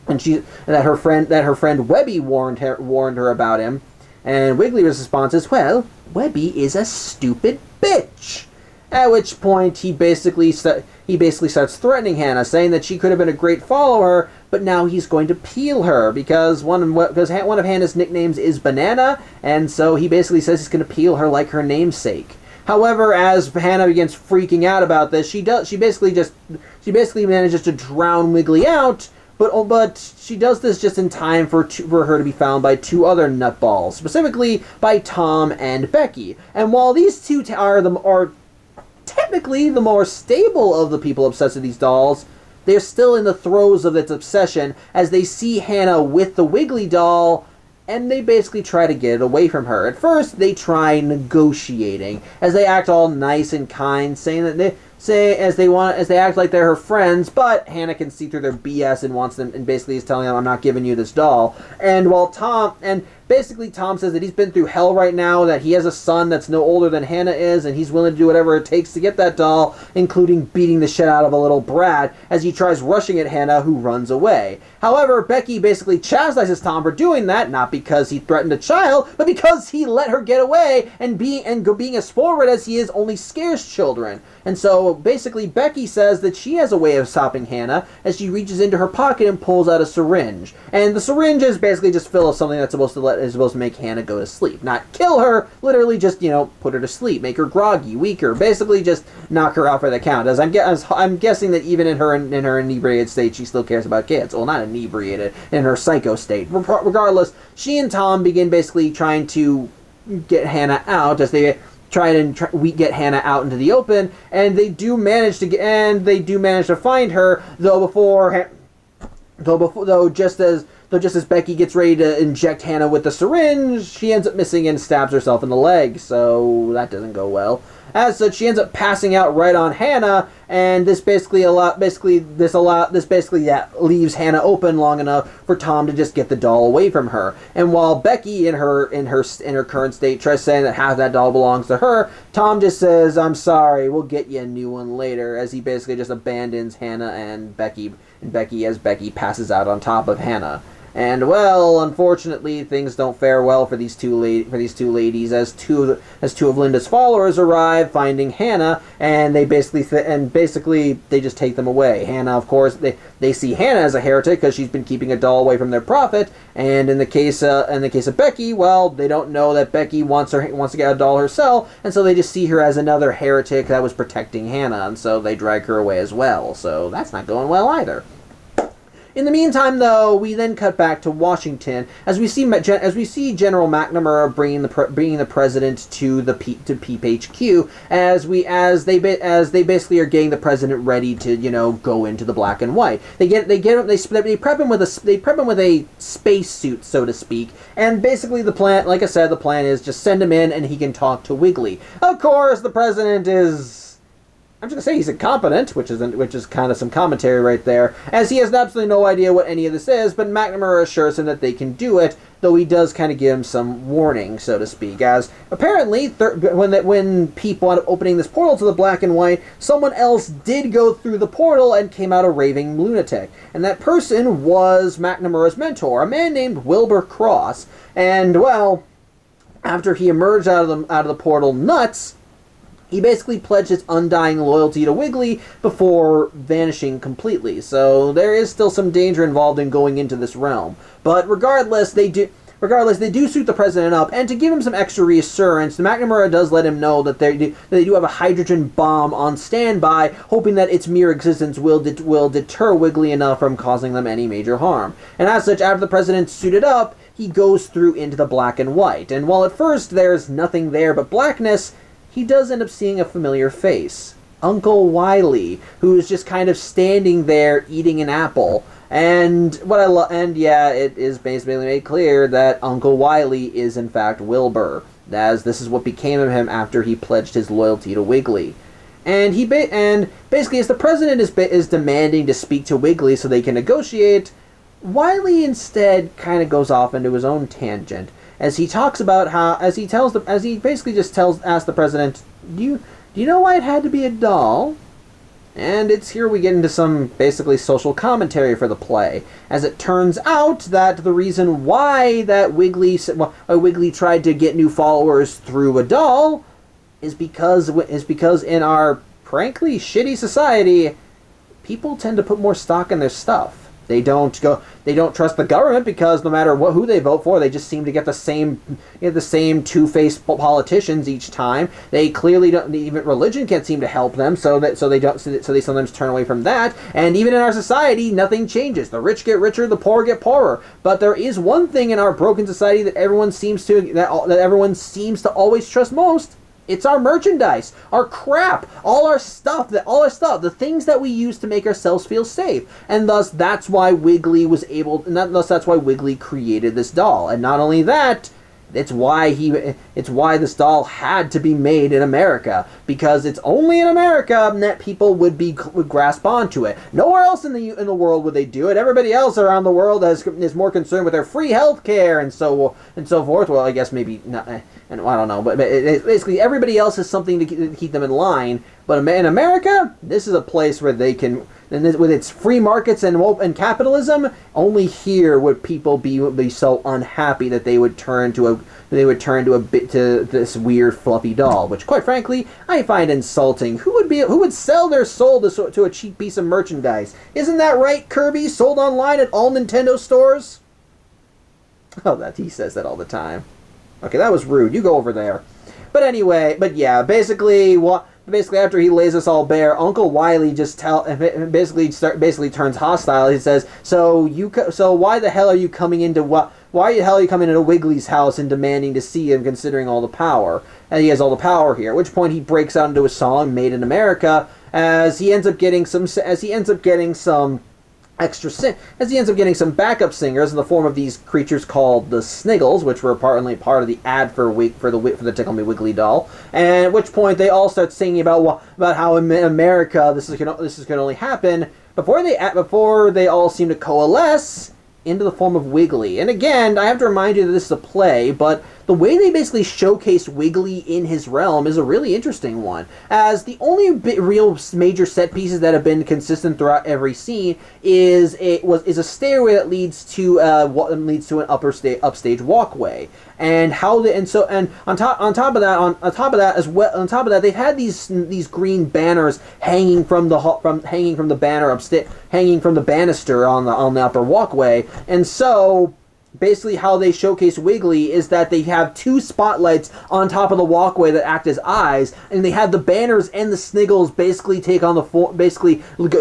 And that her friend Webby warned her about him, and Wiggly's response is, "Well, Webby is a stupid bitch." At which point he basically starts threatening Hannah, saying that she could have been a great follower, but now he's going to peel her because one of Hannah's nicknames is Banana, and so he basically says he's going to peel her like her namesake. However, as Hannah begins freaking out about this, she basically manages to drown Wiggly out. But she does this just in time for her to be found by two other nutballs, specifically by Tom and Becky. And while these two are technically the more stable of the people obsessed with these dolls, they're still in the throes of its obsession as they see Hannah with the Wiggly doll, and they basically try to get it away from her. At first, they try negotiating, as they act all nice and kind, saying that they act like they're her friends, but Hannah can see through their BS and wants them, and basically is telling them, "I'm not giving you this doll." And basically Tom says that he's been through hell right now, that he has a son that's no older than Hannah is, and he's willing to do whatever it takes to get that doll, including beating the shit out of a little brat as he tries rushing at Hannah, who runs away. However, Becky basically chastises Tom for doing that, not because he threatened a child, but because he let her get away, and being as forward as he is only scares children. And so basically Becky says that she has a way of stopping Hannah as she reaches into her pocket and pulls out a syringe. And the syringe is basically just full of something that's supposed to make Hannah go to sleep. Not kill her, literally just, put her to sleep, make her groggy, weaker, basically just knock her out for the count. As I'm guessing that even in her inebriated state, she still cares about kids. Well, not inebriated, in her psycho state. Regardless, she and Tom begin basically trying to get Hannah out as they we get Hannah out into the open, and they do manage to find her, though just as Becky gets ready to inject Hannah with the syringe, she ends up missing and stabs herself in the leg, so that doesn't go well. As such, she ends up passing out right on Hannah, and this basically leaves Hannah open long enough for Tom to just get the doll away from her. And while Becky, in her current state, tries saying that half that doll belongs to her, Tom just says, "I'm sorry, we'll get you a new one later," as he basically just abandons Hannah and Becky as Becky passes out on top of Hannah. And, well, unfortunately, things don't fare well for these two ladies as two of Linda's followers arrive, finding Hannah, and they basically they just take them away. Hannah, of course, they see Hannah as a heretic because she's been keeping a doll away from their prophet. And in the case of Becky, well, they don't know that Becky wants to get a doll herself, and so they just see her as another heretic that was protecting Hannah, and so they drag her away as well. So that's not going well either. In the meantime, though, we then cut back to Washington as we see General McNamara bringing the president to Peep HQ as they basically are getting the president ready to go into the black and white. They prep him with a space suit, so to speak, and basically the plan, like I said, the plan is just send him in and he can talk to Wiggly. Of course, the president is, I'm just going to say he's incompetent, which is kind of some commentary right there, as he has absolutely no idea what any of this is, but McNamara assures him that they can do it, though he does kind of give him some warning, so to speak, as apparently when Peep wound up opening this portal to the black and white, someone else did go through the portal and came out a raving lunatic, and that person was McNamara's mentor, a man named Wilbur Cross, and, well, after he emerged out of the portal nuts, he basically pledged his undying loyalty to Wiggly before vanishing completely. So there is still some danger involved in going into this realm. But regardless, they do suit the president up, and to give him some extra reassurance, McNamara does let him know that they do have a hydrogen bomb on standby, hoping that its mere existence will deter Wiggly enough from causing them any major harm. And as such, after the president's suited up, he goes through into the black and white. And while at first there's nothing there but blackness, he does end up seeing a familiar face. Uncle Wiley, who is just kind of standing there eating an apple. And it is basically made clear that Uncle Wiley is in fact Wilbur, as this is what became of him after he pledged his loyalty to Wiggly. And basically, as the president is demanding to speak to Wiggly so they can negotiate, Wiley instead kind of goes off into his own tangent, as he talks about asks the president, do you know why it had to be a doll? And it's here we get into some basically social commentary for the play, as it turns out that the reason why Wiggly tried to get new followers through a doll is because in our frankly shitty society, people tend to put more stock in their stuff. They don't trust the government because no matter who they vote for, they just seem to get the same two-faced politicians each time. They clearly don't. Even religion can't seem to help them, so they sometimes turn away from that. And even in our society, nothing changes. The rich get richer, the poor get poorer. But there is one thing in our broken society that everyone seems to always trust most: It's our merchandise, our crap, all our stuff, the things that we use to make ourselves feel safe. And thus, that's why Wiggly was able, that's why Wiggly created this doll. And not only that, it's why this doll had to be made in America, because it's only in America that people would grasp onto it. Nowhere else in the world would they do it. Everybody else around the world is more concerned with their free health care and so forth. Well, I guess maybe not, and I don't know, but basically everybody else has something to keep them in line. But in America, this is a place where they can, and with its free markets and capitalism, only here would people be so unhappy that they would turn to this weird fluffy doll, which, quite frankly, I find insulting. Who would sell their soul to a cheap piece of merchandise? Isn't that right, Kirby? Sold online at all Nintendo stores? Oh, that he says that all the time. Okay, that was rude. You go over there. But anyway, yeah, basically after he lays us all bare, Uncle Wily basically turns hostile. He says, "So why the hell are you coming into Wiggly's house and demanding to see him, considering all the power?" And he has all the power here. At which point he breaks out into a song, "Made in America," as he ends up getting some backup singers in the form of these creatures called the Sniggles, which were apparently part of the ad for the Tickle Me Wiggly doll. And at which point they all start singing about how in America this is going to only happen before they all seem to coalesce into the form of Wiggly. And again, I have to remind you that this is a play, but the way they basically showcase Wiggly in his realm is a really interesting one, as the only real major set pieces that have been consistent throughout every scene is a stairway that leads to an upstage walkway, and on top of that they've had these green banners hanging from the banister on the upper walkway. And so basically how they showcase Wiggly is that they have two spotlights on top of the walkway that act as eyes, and they have the banners and the Sniggles basically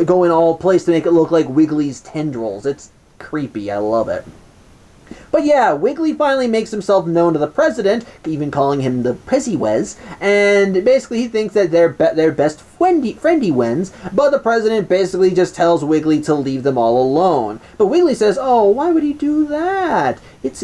go in all place to make it look like Wiggly's tendrils. It's creepy. I love it. But yeah, Wiggly finally makes himself known to the president, even calling him the Friendy-wends, and basically he thinks that they're best Friendy-wends, but the president basically just tells Wiggly to leave them all alone. But Wiggly says, "Oh, why would he do that? It's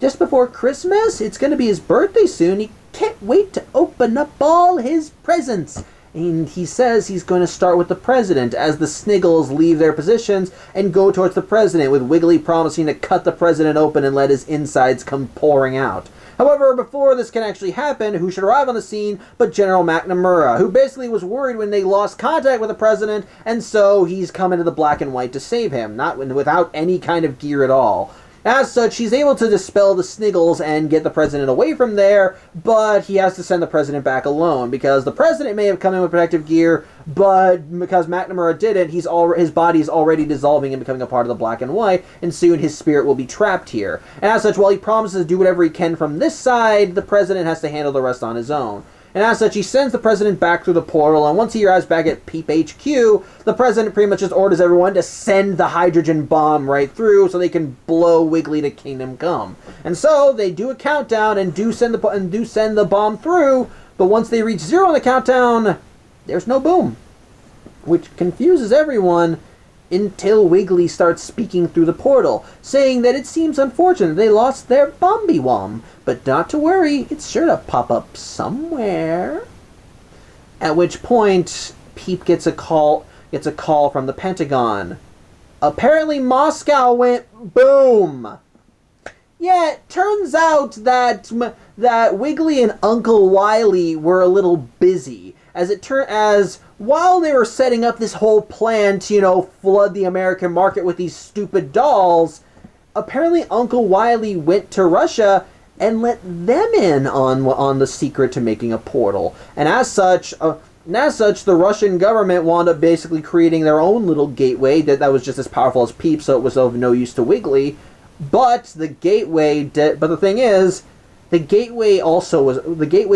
just before Christmas. It's going to be his birthday soon. He can't wait to open up all his presents." And he says he's going to start with the president as the Sniggles leave their positions and go towards the president, with Wiggly promising to cut the president open and let his insides come pouring out. However, before this can actually happen, who should arrive on the scene but General McNamara, who basically was worried when they lost contact with the president, and so he's come into the black and white to save him, without any kind of gear at all. As such, he's able to dispel the Sniggles and get the president away from there, but he has to send the president back alone, because the president may have come in with protective gear, but because McNamara didn't, his body is already dissolving and becoming a part of the black and white, and soon his spirit will be trapped here. And as such, while he promises to do whatever he can from this side, the president has to handle the rest on his own. And as such, he sends the president back through the portal, and once he arrives back at Peep HQ, the president pretty much just orders everyone to send the hydrogen bomb right through so they can blow Wiggly to Kingdom Come. And so, they do a countdown and do send the bomb through, but once they reach 0 on the countdown, there's no boom, which confuses everyone until Wiggly starts speaking through the portal, saying that it seems unfortunate they lost their Bomby-Wom, but not to worry, it's sure to pop up somewhere. At which point, Peep gets a call from the Pentagon. Apparently Moscow went boom! Yeah, it turns out that Wiggly and Uncle Wily were a little busy, as while they were setting up this whole plan to, flood the American market with these stupid dolls, apparently Uncle Wily went to Russia and let them in on the secret to making a portal. And as such, the Russian government wound up basically creating their own little gateway that was just as powerful as Peep, so it was of no use to Wiggly. But the thing is, the gateway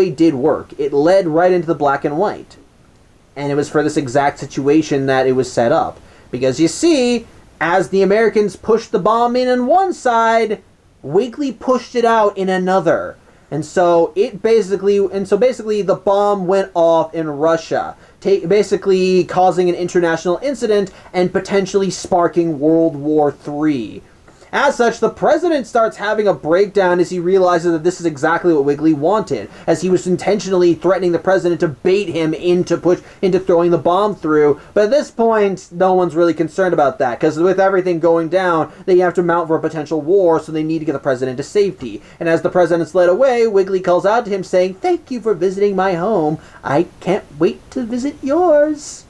did work. It led right into the black and white. And it was for this exact situation that it was set up. Because you see, as the Americans pushed the bomb in on one side, Wiggly pushed it out in another. And so basically the bomb went off in Russia, basically causing an international incident and potentially sparking World War III. As such, the president starts having a breakdown as he realizes that this is exactly what Wiggly wanted, as he was intentionally threatening the president to bait him into throwing the bomb through. But at this point, no one's really concerned about that, because with everything going down, they have to mount for a potential war, so they need to get the president to safety. And as the president's led away, Wiggly calls out to him saying, "Thank you for visiting my home. I can't wait to visit yours."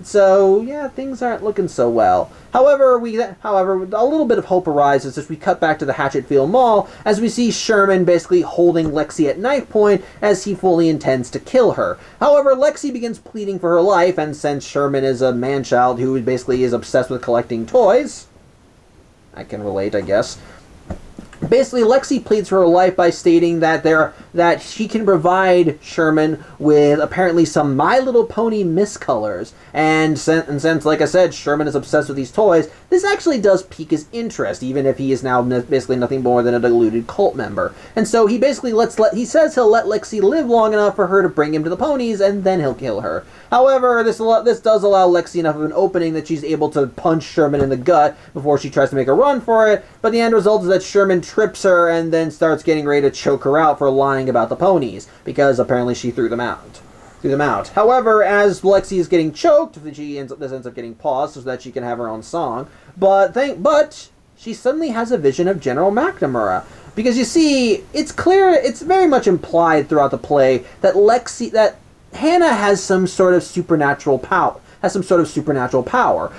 So, yeah, things aren't looking so well. However, a little bit of hope arises as we cut back to the Hatchetfield Mall, as we see Sherman basically holding Lexi at knife point as he fully intends to kill her. However, Lexi begins pleading for her life, and since Sherman is a man-child who basically is obsessed with collecting toys, I can relate, I guess. Basically, Lexi pleads for her life by stating that she can provide Sherman with apparently some My Little Pony miscolors, and since, like I said, Sherman is obsessed with these toys, this actually does pique his interest, even if he is now basically nothing more than a deluded cult member. And so he basically he says he'll let Lexi live long enough for her to bring him to the ponies, and then he'll kill her. However, this does allow Lexi enough of an opening that she's able to punch Sherman in the gut before she tries to make a run for it, but the end result is that Sherman trips her and then starts getting ready to choke her out for lying about the ponies, because apparently she threw them out. However, as Lexi is getting choked, this ends up getting paused so that she can have her own song, but she suddenly has a vision of General McNamara. Because you see, it's clear, it's very much implied throughout the play that Hannah has some sort of supernatural power,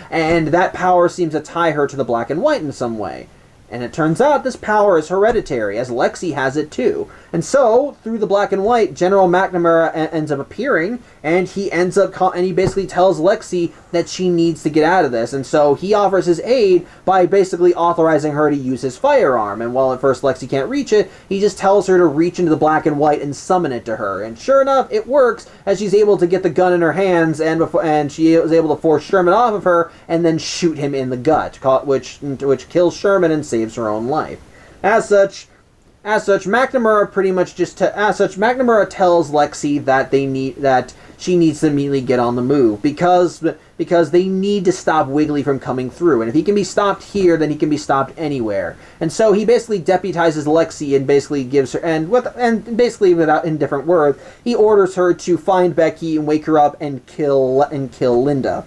and that power seems to tie her to the black and white in some way. And it turns out this power is hereditary, as Lexi has it too. And so, through the black and white, General McNamara ends up appearing, and he basically tells Lexi that she needs to get out of this. And so he offers his aid by basically authorizing her to use his firearm. And while at first Lexi can't reach it, he just tells her to reach into the black and white and summon it to her. And sure enough, it works, as she's able to get the gun in her hands, and she was able to force Sherman off of her and then shoot him in the gut, which kills Sherman and saves her own life. As such, McNamara tells Lexi that she needs to immediately get on the move because they need to stop Wiggly from coming through. And if he can be stopped here, then he can be stopped anywhere. And so he basically deputizes Lexi and basically gives her without indifferent words, he orders her to find Becky and wake her up and kill Linda.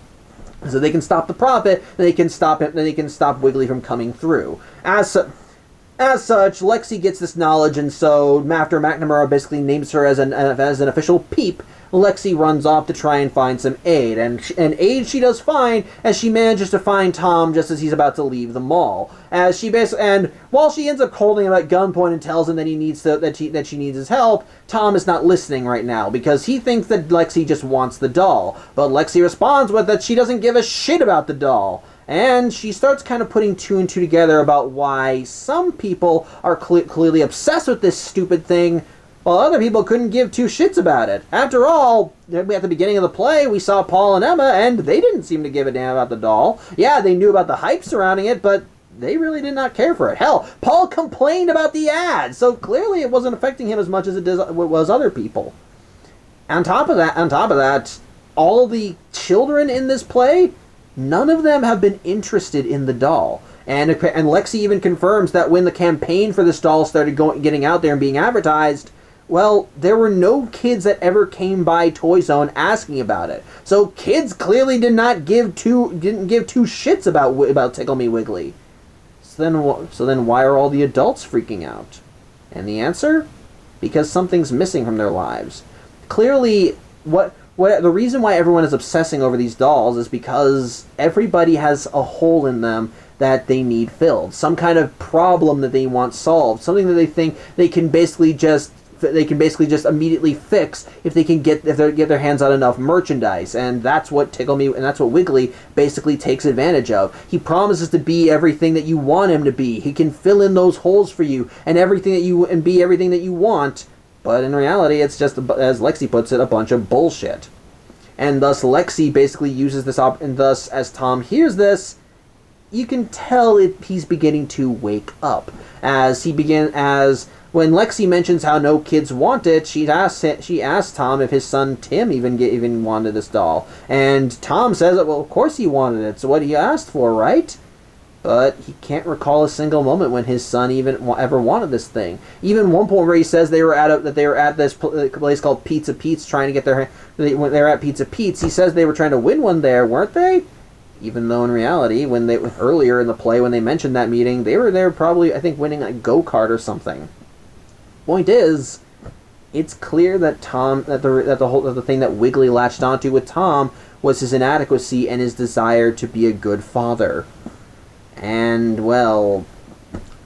So they can stop the Prophet, then they can stop Wiggly from coming through. As such, Lexi gets this knowledge, and so after McNamara basically names her as an official peep, Lexi runs off to try and find some aid, and aid she does find as she manages to find Tom just as he's about to leave the mall. And while she ends up holding him at gunpoint and tells him that she needs his help, Tom is not listening right now because he thinks that Lexi just wants the doll. But Lexi responds with that she doesn't give a shit about the doll. And she starts kind of putting two and two together about why some people are clearly obsessed with this stupid thing, while other people couldn't give two shits about it. After all, at the beginning of the play, we saw Paul and Emma, and they didn't seem to give a damn about the doll. Yeah, they knew about the hype surrounding it, but they really did not care for it. Hell, Paul complained about the ad, so clearly it wasn't affecting him as much as it was other people. On top of that, all the children in this play, none of them have been interested in the doll. And Lexi even confirms that when the campaign for this doll started getting out there and being advertised, well, there were no kids that ever came by Toy Zone asking about it. So kids clearly didn't give two shits about Tickle Me Wiggly. So then why are all the adults freaking out? And the answer? Because something's missing from their lives. Clearly, the reason why everyone is obsessing over these dolls is because everybody has a hole in them that they need filled. Some kind of problem that they want solved. Something that they think they can basically just immediately fix if they get their hands on enough merchandise. And that's what Wiggly basically takes advantage of. He promises to be everything that you want him to be. He can fill in those holes for you and be everything that you want. But in reality, it's just, as Lexi puts it, a bunch of bullshit. And thus Lexi basically uses this and thus as Tom hears this, you can tell he's beginning to wake up as when Lexi mentions how no kids want it, she asks Tom if his son Tim even wanted this doll, and Tom says, well, of course he wanted it. So what he asked for, right? But he can't recall a single moment when his son ever wanted this thing. Even one point where he says they were at this place called Pizza Pete's trying to get they were at Pizza Pete's. He says they were trying to win one there, weren't they? Even though in reality, earlier in the play when they mentioned that meeting, they were there probably, I think, winning a go-kart or something. Point is, it's clear that the thing that Wiggly latched onto with Tom was his inadequacy and his desire to be a good father. And, well,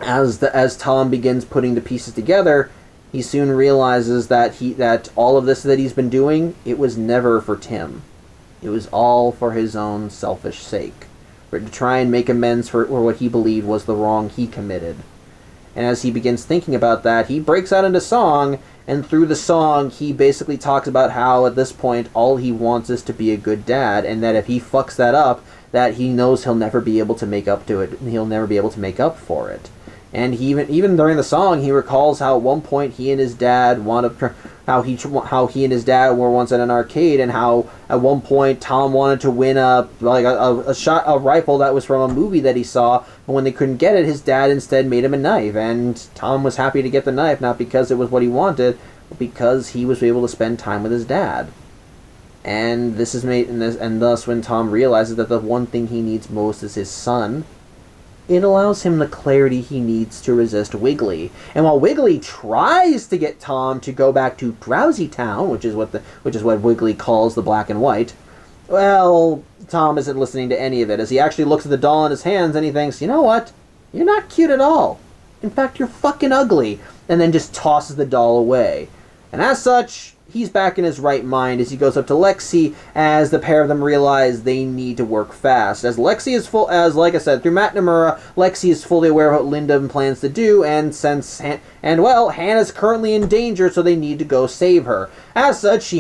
as Tom begins putting the pieces together, he soon realizes that all of this that he's been doing, it was never for Tim. It was all for his own selfish sake, to try and make amends for what he believed was the wrong he committed. And as he begins thinking about that, he breaks out into song, and through the song, he basically talks about how, at this point, all he wants is to be a good dad, and that if he fucks that up, that he knows he'll never be able to make up to it. He'll never be able to make up for it. And he even during the song, he recalls how at one point he and his dad how he and his dad were once at an arcade, and how at one point Tom wanted to win a rifle that was from a movie that he saw, but when they couldn't get it, his dad instead made him a knife, and Tom was happy to get the knife, not because it was what he wanted, but because he was able to spend time with his dad. And thus when Tom realizes that the one thing he needs most is his son, it allows him the clarity he needs to resist Wiggly. And while Wiggly tries to get Tom to go back to Drowsy Town, which is what Wiggly calls the black and white, well, Tom isn't listening to any of it, as he actually looks at the doll in his hands and he thinks, you know what? You're not cute at all. In fact, you're fucking ugly. And then just tosses the doll away. And as such, he's back in his right mind as he goes up to Lexi, as the pair of them realize they need to work fast. As Lexi is like I said, through Matt Nomura, Lexi is fully aware of what Linda plans to do, and Hannah's currently in danger, so they need to go save her. As such,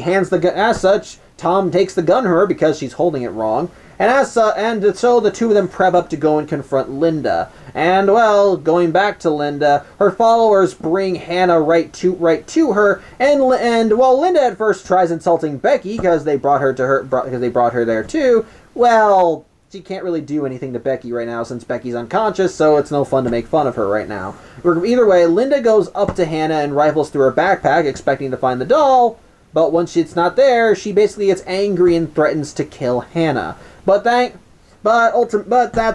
Tom takes the gun from her because she's holding it wrong. And so the two of them prep up to go and confront Linda. And, well, going back to Linda, her followers bring Hannah right to her, and while Linda at first tries insulting Becky because they brought her there too, well, she can't really do anything to Becky right now since Becky's unconscious, so it's no fun to make fun of her right now. Either way, Linda goes up to Hannah and rifles through her backpack, expecting to find the doll, but once it's not there, she basically gets angry and threatens to kill Hannah. But that's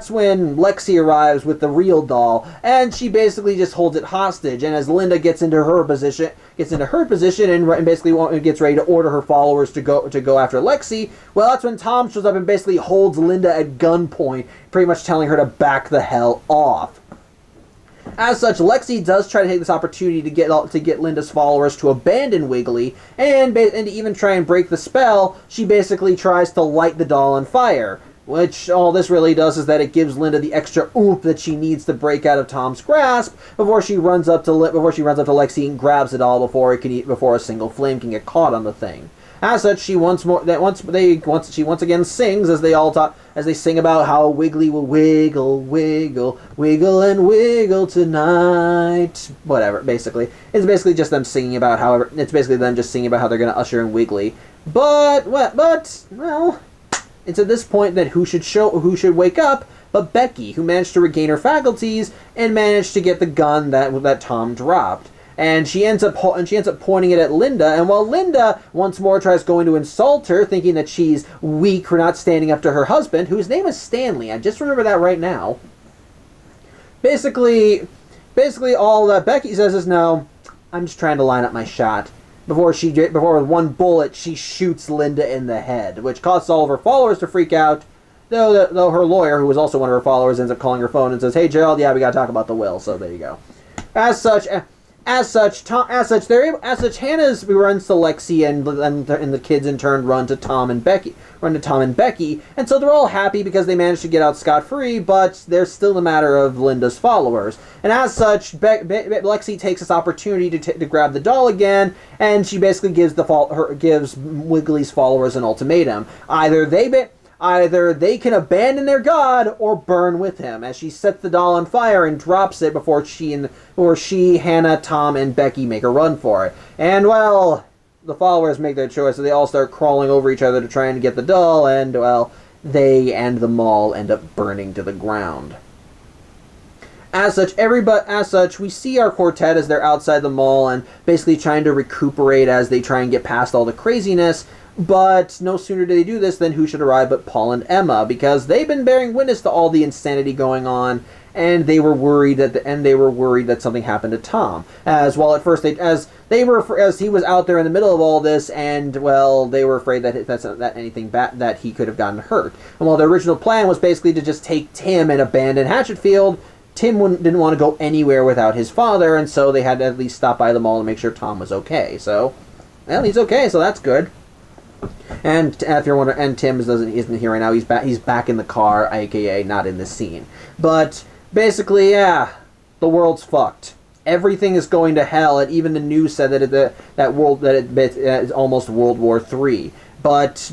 when Lexi arrives with the real doll, and she basically just holds it hostage. And as Linda gets into her position and basically gets ready to order her followers to go after Lexi, well, that's when Tom shows up and basically holds Linda at gunpoint, pretty much telling her to back the hell off. As such, Lexi does try to take this opportunity to get Linda's followers to abandon Wiggly, and to even try and break the spell, she basically tries to light the doll on fire. Which all this really does is that it gives Linda the extra oomph that she needs to break out of Tom's grasp before she runs up to Lexi and grabs the doll before a single flame can get caught on the thing. As such, she once again sings as they sing about how Wiggly will wiggle, wiggle, wiggle and wiggle tonight. Whatever, basically. It's basically just them singing about how they're going to usher in Wiggly. But it's at this point that who should wake up but Becky, who managed to regain her faculties and managed to get the gun that Tom dropped. And she ends up pointing it at Linda, and while Linda once more tries going to insult her, thinking that she's weak for not standing up to her husband, whose name is Stanley, I just remember that right now. Basically all that Becky says is, no, I'm just trying to line up my shot. Before with one bullet, she shoots Linda in the head, which causes all of her followers to freak out, though her lawyer, who was also one of her followers, ends up calling her phone and says, hey Gerald, yeah, we gotta talk about the will, so there you go. As such, Hannah runs to Lexi, and the kids in turn run to Tom and Becky, and so they're all happy because they managed to get out scot-free, but there's still the matter of Linda's followers. And as such, Lexi takes this opportunity to grab the doll again, and she basically gives Wiggly's followers an ultimatum: either either they can abandon their god or burn with him, as she sets the doll on fire and drops it before she, Hannah, Tom, and Becky make a run for it. And, well, the followers make their choice, so they all start crawling over each other to try and get the doll, and, well, they and the mall end up burning to the ground. As such, we see our quartet as they're outside the mall and basically trying to recuperate as they try and get past all the craziness. But no sooner do they do this than who should arrive but Paul and Emma, because they've been bearing witness to all the insanity going on, and they were worried that something happened to Tom. As well, at first as he was out there in the middle of all this, and well, they were afraid that he could have gotten hurt. And while the original plan was basically to just take Tim and abandon Hatchetfield, Tim didn't want to go anywhere without his father, and so they had to at least stop by the mall to make sure Tom was okay. So, well, he's okay, so that's good. And if you're wondering, and Tim isn't here right now. He's back in the car, aka not in this scene. But basically, yeah, the world's fucked. Everything is going to hell, and even the news said that it's almost World War III. But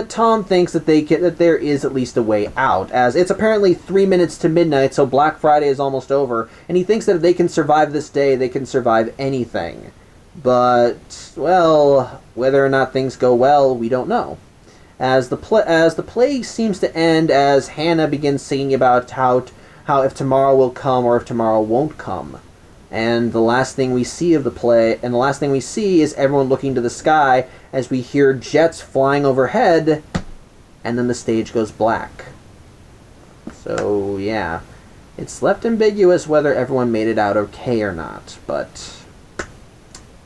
Tom thinks that there is at least a way out, as it's apparently 3 minutes to midnight, so Black Friday is almost over, and he thinks that if they can survive this day, they can survive anything. But, well, whether or not things go well, we don't know. As the play seems to end, as Hannah begins singing about how if tomorrow will come or if tomorrow won't come. And the last thing we see of the play, and the last thing we see is everyone looking to the sky as we hear jets flying overhead, and then the stage goes black. So, yeah. It's left ambiguous whether everyone made it out okay or not, but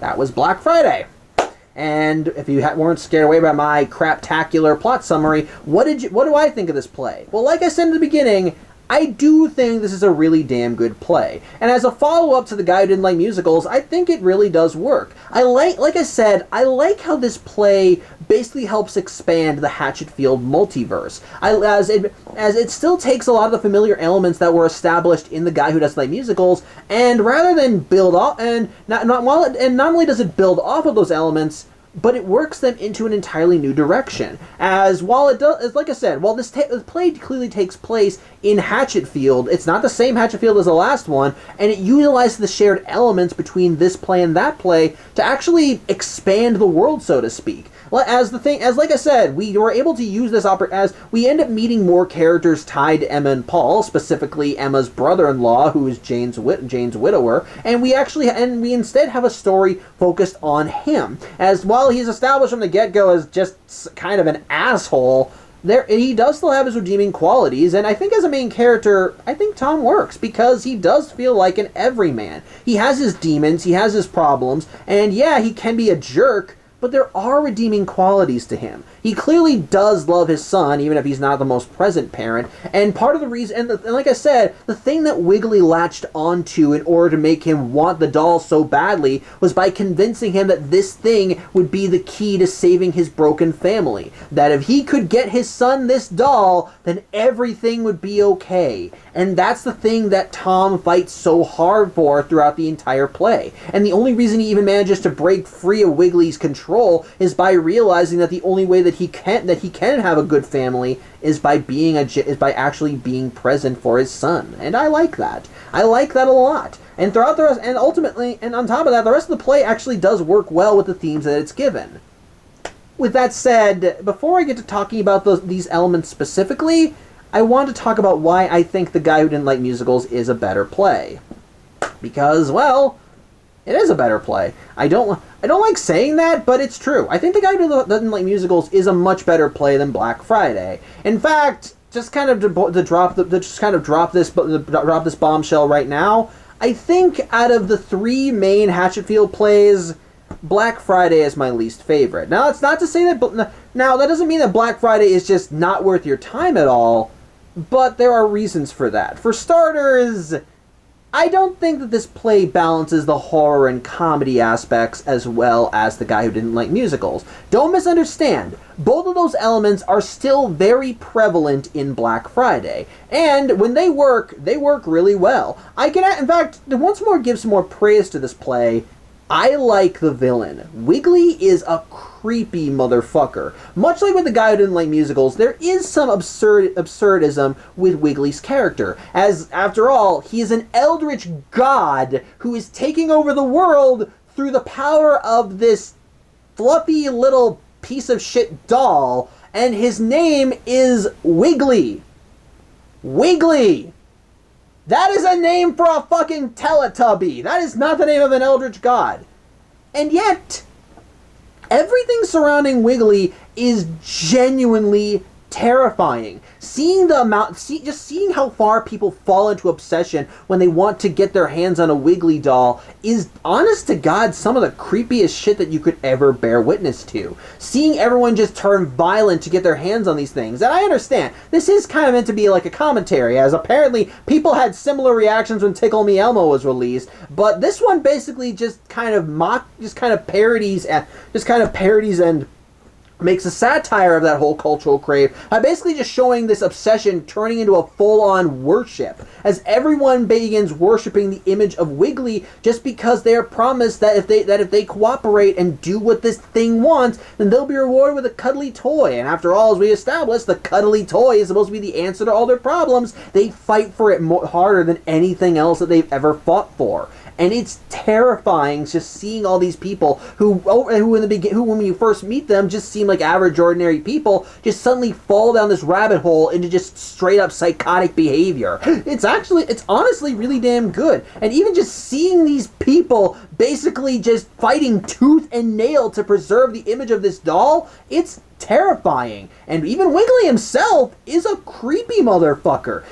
that was Black Friday. And if you weren't scared away by my craptacular plot summary, what do I think of this play? Well, like I said in the beginning, I do think this is a really damn good play. And as a follow-up to The Guy Who Didn't Like Musicals, I think it really does work. Like I said, I like how this play basically helps expand the Hatchetfield multiverse. As it still takes a lot of the familiar elements that were established in The Guy Who Doesn't Like Musicals, and rather than build off, and not only does it build off of those elements, but it works them into an entirely new direction. As like I said, while this play clearly takes place in Hatchetfield, it's not the same Hatchetfield as the last one, and it utilizes the shared elements between this play and that play to actually expand the world, so to speak. Like I said, we were able to use this as we end up meeting more characters tied to Emma and Paul, specifically Emma's brother-in-law, who is Jane's widower, and we instead have a story focused on him. As while he's established from the get-go as just kind of an asshole, he does still have his redeeming qualities, and I think as a main character, I think Tom works, because he does feel like an everyman. He has his demons, he has his problems, and yeah, he can be a jerk, but there are redeeming qualities to him. He clearly does love his son, even if he's not the most present parent, and part of the reason, and like I said, the thing that Wiggly latched onto in order to make him want the doll so badly was by convincing him that this thing would be the key to saving his broken family. That if he could get his son this doll, then everything would be okay. And that's the thing that Tom fights so hard for throughout the entire play. And the only reason he even manages to break free of Wiggly's control is by realizing that the only way that he can have a good family is by actually being present for his son. And I like that. I like that a lot. And throughout the rest, and ultimately, and on top of that, the rest of the play actually does work well with the themes that it's given. With that said, before I get to talking about these elements specifically, I want to talk about why I think The Guy Who Didn't Like Musicals is a better play. Because, well, it is a better play. I don't like saying that, but it's true. I think The Guy Who Doesn't Like Musicals is a much better play than Black Friday. In fact, just kind of to drop this bombshell right now, I think out of the three main Hatchetfield plays, Black Friday is my least favorite. Now, it's not to say that... Now, that doesn't mean that Black Friday is just not worth your time at all, but there are reasons for that. For starters, I don't think that this play balances the horror and comedy aspects as well as The Guy Who Didn't Like Musicals. Don't misunderstand. Both of those elements are still very prevalent in Black Friday. And when they work really well. I can, in fact, once more give some more praise to this play. I like the villain. Wiggly is a creepy motherfucker. Much like with the guy who didn't like musicals, there is some absurdism with Wiggly's character, as, after all, he is an eldritch god who is taking over the world through the power of this fluffy little piece of shit doll, and his name is Wiggly. Wiggly! That is a name for a fucking Teletubby! That is not the name of an eldritch god. And yet, everything surrounding Wiggly is genuinely terrifying. Seeing the amount, just seeing how far people fall into obsession when they want to get their hands on a Wiggly doll is, honest to God, some of the creepiest shit that you could ever bear witness to. Seeing everyone just turn violent to get their hands on these things, and I understand, this is kind of meant to be like a commentary, as apparently people had similar reactions when Tickle Me Elmo was released, but this one basically just kind of parodies and makes a satire of that whole cultural crave by basically just showing this obsession turning into a full-on worship, as everyone begins worshiping the image of Wiggly just because they are promised that if they cooperate and do what this thing wants, then they'll be rewarded with a cuddly toy. And after all, as we established, the cuddly toy is supposed to be the answer to all their problems. They fight for it harder than anything else that they've ever fought for. And it's terrifying just seeing all these people who when you first meet them just seem like average, ordinary people, just suddenly fall down this rabbit hole into just straight up psychotic behavior. It's honestly really damn good. And even just seeing these people basically just fighting tooth and nail to preserve the image of this doll, it's terrifying. And even Wiggly himself is a creepy motherfucker.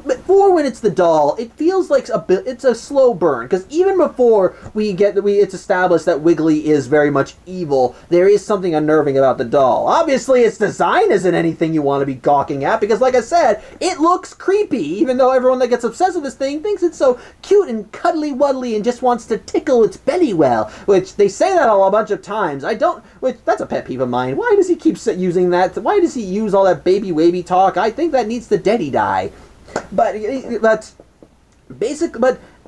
Before, when it's the doll, it feels like it's a slow burn, because even before it's established that Wiggly is very much evil, there is something unnerving about the doll. Obviously, its design isn't anything you want to be gawking at, because like I said, it looks creepy, even though everyone that gets obsessed with this thing thinks it's so cute and cuddly-wuddly and just wants to tickle its belly well, which they say that a bunch of times. That's a pet peeve of mine. Why does he keep using that? Why does he use all that baby-wavy talk? I think that needs to daddy-die. But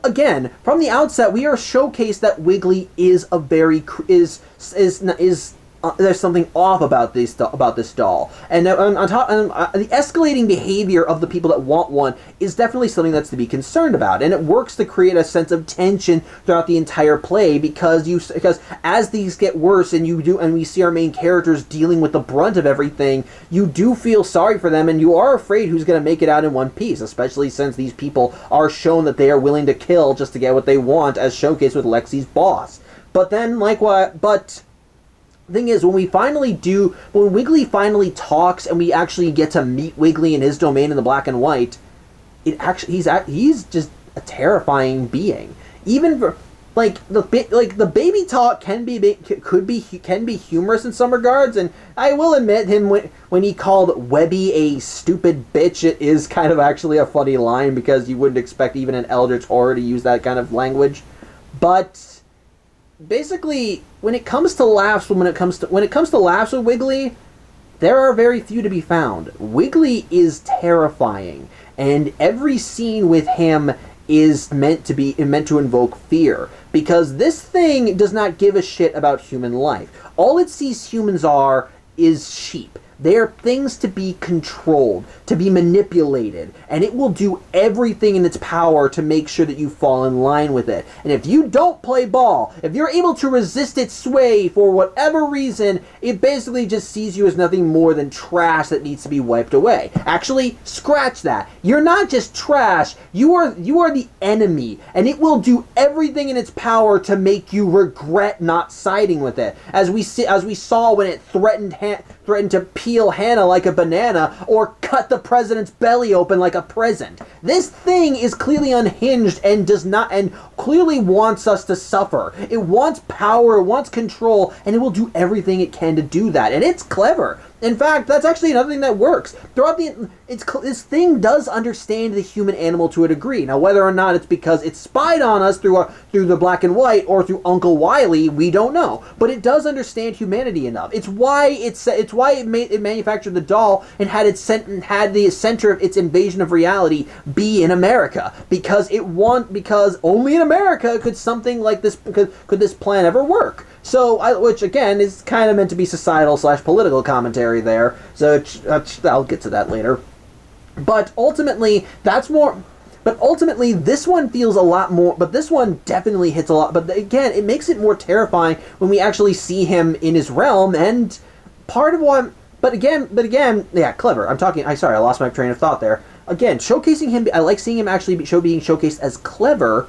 again, from the outset, we are showcased that Wiggly is there's something off about this doll, and on top, the escalating behavior of the people that want one is definitely something that's to be concerned about, and it works to create a sense of tension throughout the entire play because as these get worse and we see our main characters dealing with the brunt of everything, you do feel sorry for them, and you are afraid who's going to make it out in one piece, especially since these people are shown that they are willing to kill just to get what they want, as showcased with Lexi's boss. But then, thing is, when Wiggly finally talks and we actually get to meet Wiggly in his domain in the black and white, he's just a terrifying being. Even for the baby talk can be humorous in some regards, and I will admit when he called Webby a stupid bitch, it is kind of actually a funny line because you wouldn't expect even an eldritch horror to use that kind of language, but basically, when it comes to laughs with Wiggly, there are very few to be found. Wiggly is terrifying, and every scene with him is meant to invoke fear, because this thing does not give a shit about human life. All it sees humans is sheep. They are things to be controlled, to be manipulated, and it will do everything in its power to make sure that you fall in line with it. And if you don't play ball, if you're able to resist its sway for whatever reason, it basically just sees you as nothing more than trash that needs to be wiped away. Actually, scratch that. You're not just trash, you are the enemy, and it will do everything in its power to make you regret not siding with it. As we saw when it threatened to peel Hannah like a banana or cut the president's belly open like a present. This thing is clearly unhinged and clearly wants us to suffer. It wants power, it wants control, and it will do everything it can to do that. And it's clever. In fact, that's actually another thing that works. This thing does understand the human animal to a degree. Now, whether or not it's because it spied on us through the black and white or through Uncle Wily, we don't know. But it does understand humanity enough. It's why it manufactured the doll and had the center of its invasion of reality be in America, because only in America could something like this could this plan ever work. So, which again is kind of meant to be societal / political commentary there. So I'll get to that later. But ultimately, that's more. But ultimately, this one feels a lot more. But this one definitely hits a lot. But again, it makes it more terrifying when we actually see him in his realm. And part of what. But again, yeah, clever. Sorry, I lost my train of thought there. Again, showcasing him. I like seeing him actually being showcased as clever.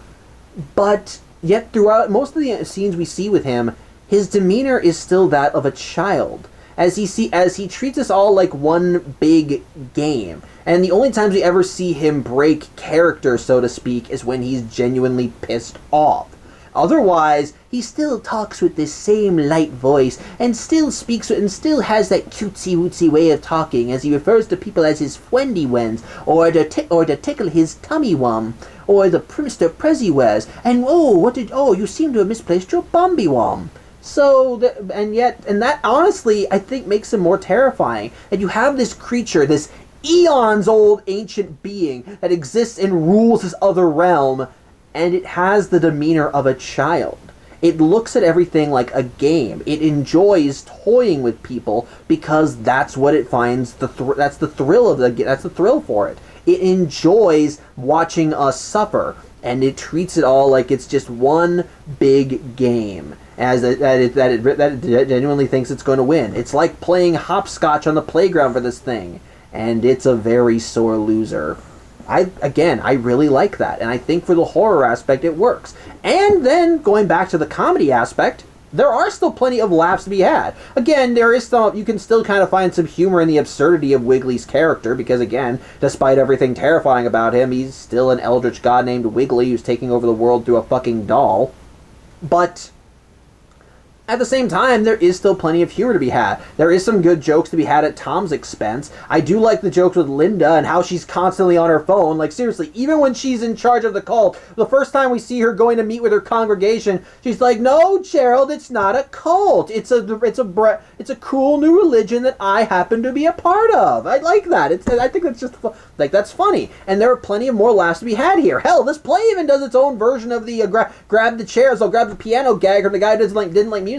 But yet, throughout most of the scenes we see with him, his demeanor is still that of a child. As he treats us all like one big game. And the only times we ever see him break character, so to speak, is when he's genuinely pissed off. Otherwise, he still talks with this same light voice, and still speaks and still has that cutesy-wootsy way of talking, as he refers to people as his Friendy-wends, or to tickle his tummy-wum, or the Mr. Prezzy-wes, and you seem to have misplaced your bomby-wum. So, and that honestly, I think makes him more terrifying. And you have this creature, this eons-old ancient being that exists and rules this other realm, and it has the demeanor of a child. It looks at everything like a game. It enjoys toying with people because that's what it finds that's the thrill for it. It enjoys watching us suffer, and it treats it all like it's just one big game. That it genuinely thinks it's going to win. It's like playing hopscotch on the playground for this thing, and it's a very sore loser. I really like that, and I think for the horror aspect it works. And then, going back to the comedy aspect, there are still plenty of laughs to be had. Again, you can still kind of find some humor in the absurdity of Wiggly's character, because again, despite everything terrifying about him, he's still an eldritch god named Wiggly who's taking over the world through a fucking doll. But at the same time, there is still plenty of humor to be had. There is some good jokes to be had at Tom's expense. I do like the jokes with Linda and how she's constantly on her phone. Like, seriously, even when she's in charge of the cult, the first time we see her going to meet with her congregation, she's like, "No, Gerald, it's not a cult. It's a cool new religion that I happen to be a part of." I like that. I think that's just that's funny. And there are plenty of more laughs to be had here. Hell, this play even does its own version of the grab the chairs, I'll grab the piano gag from the guy who didn't like musicals,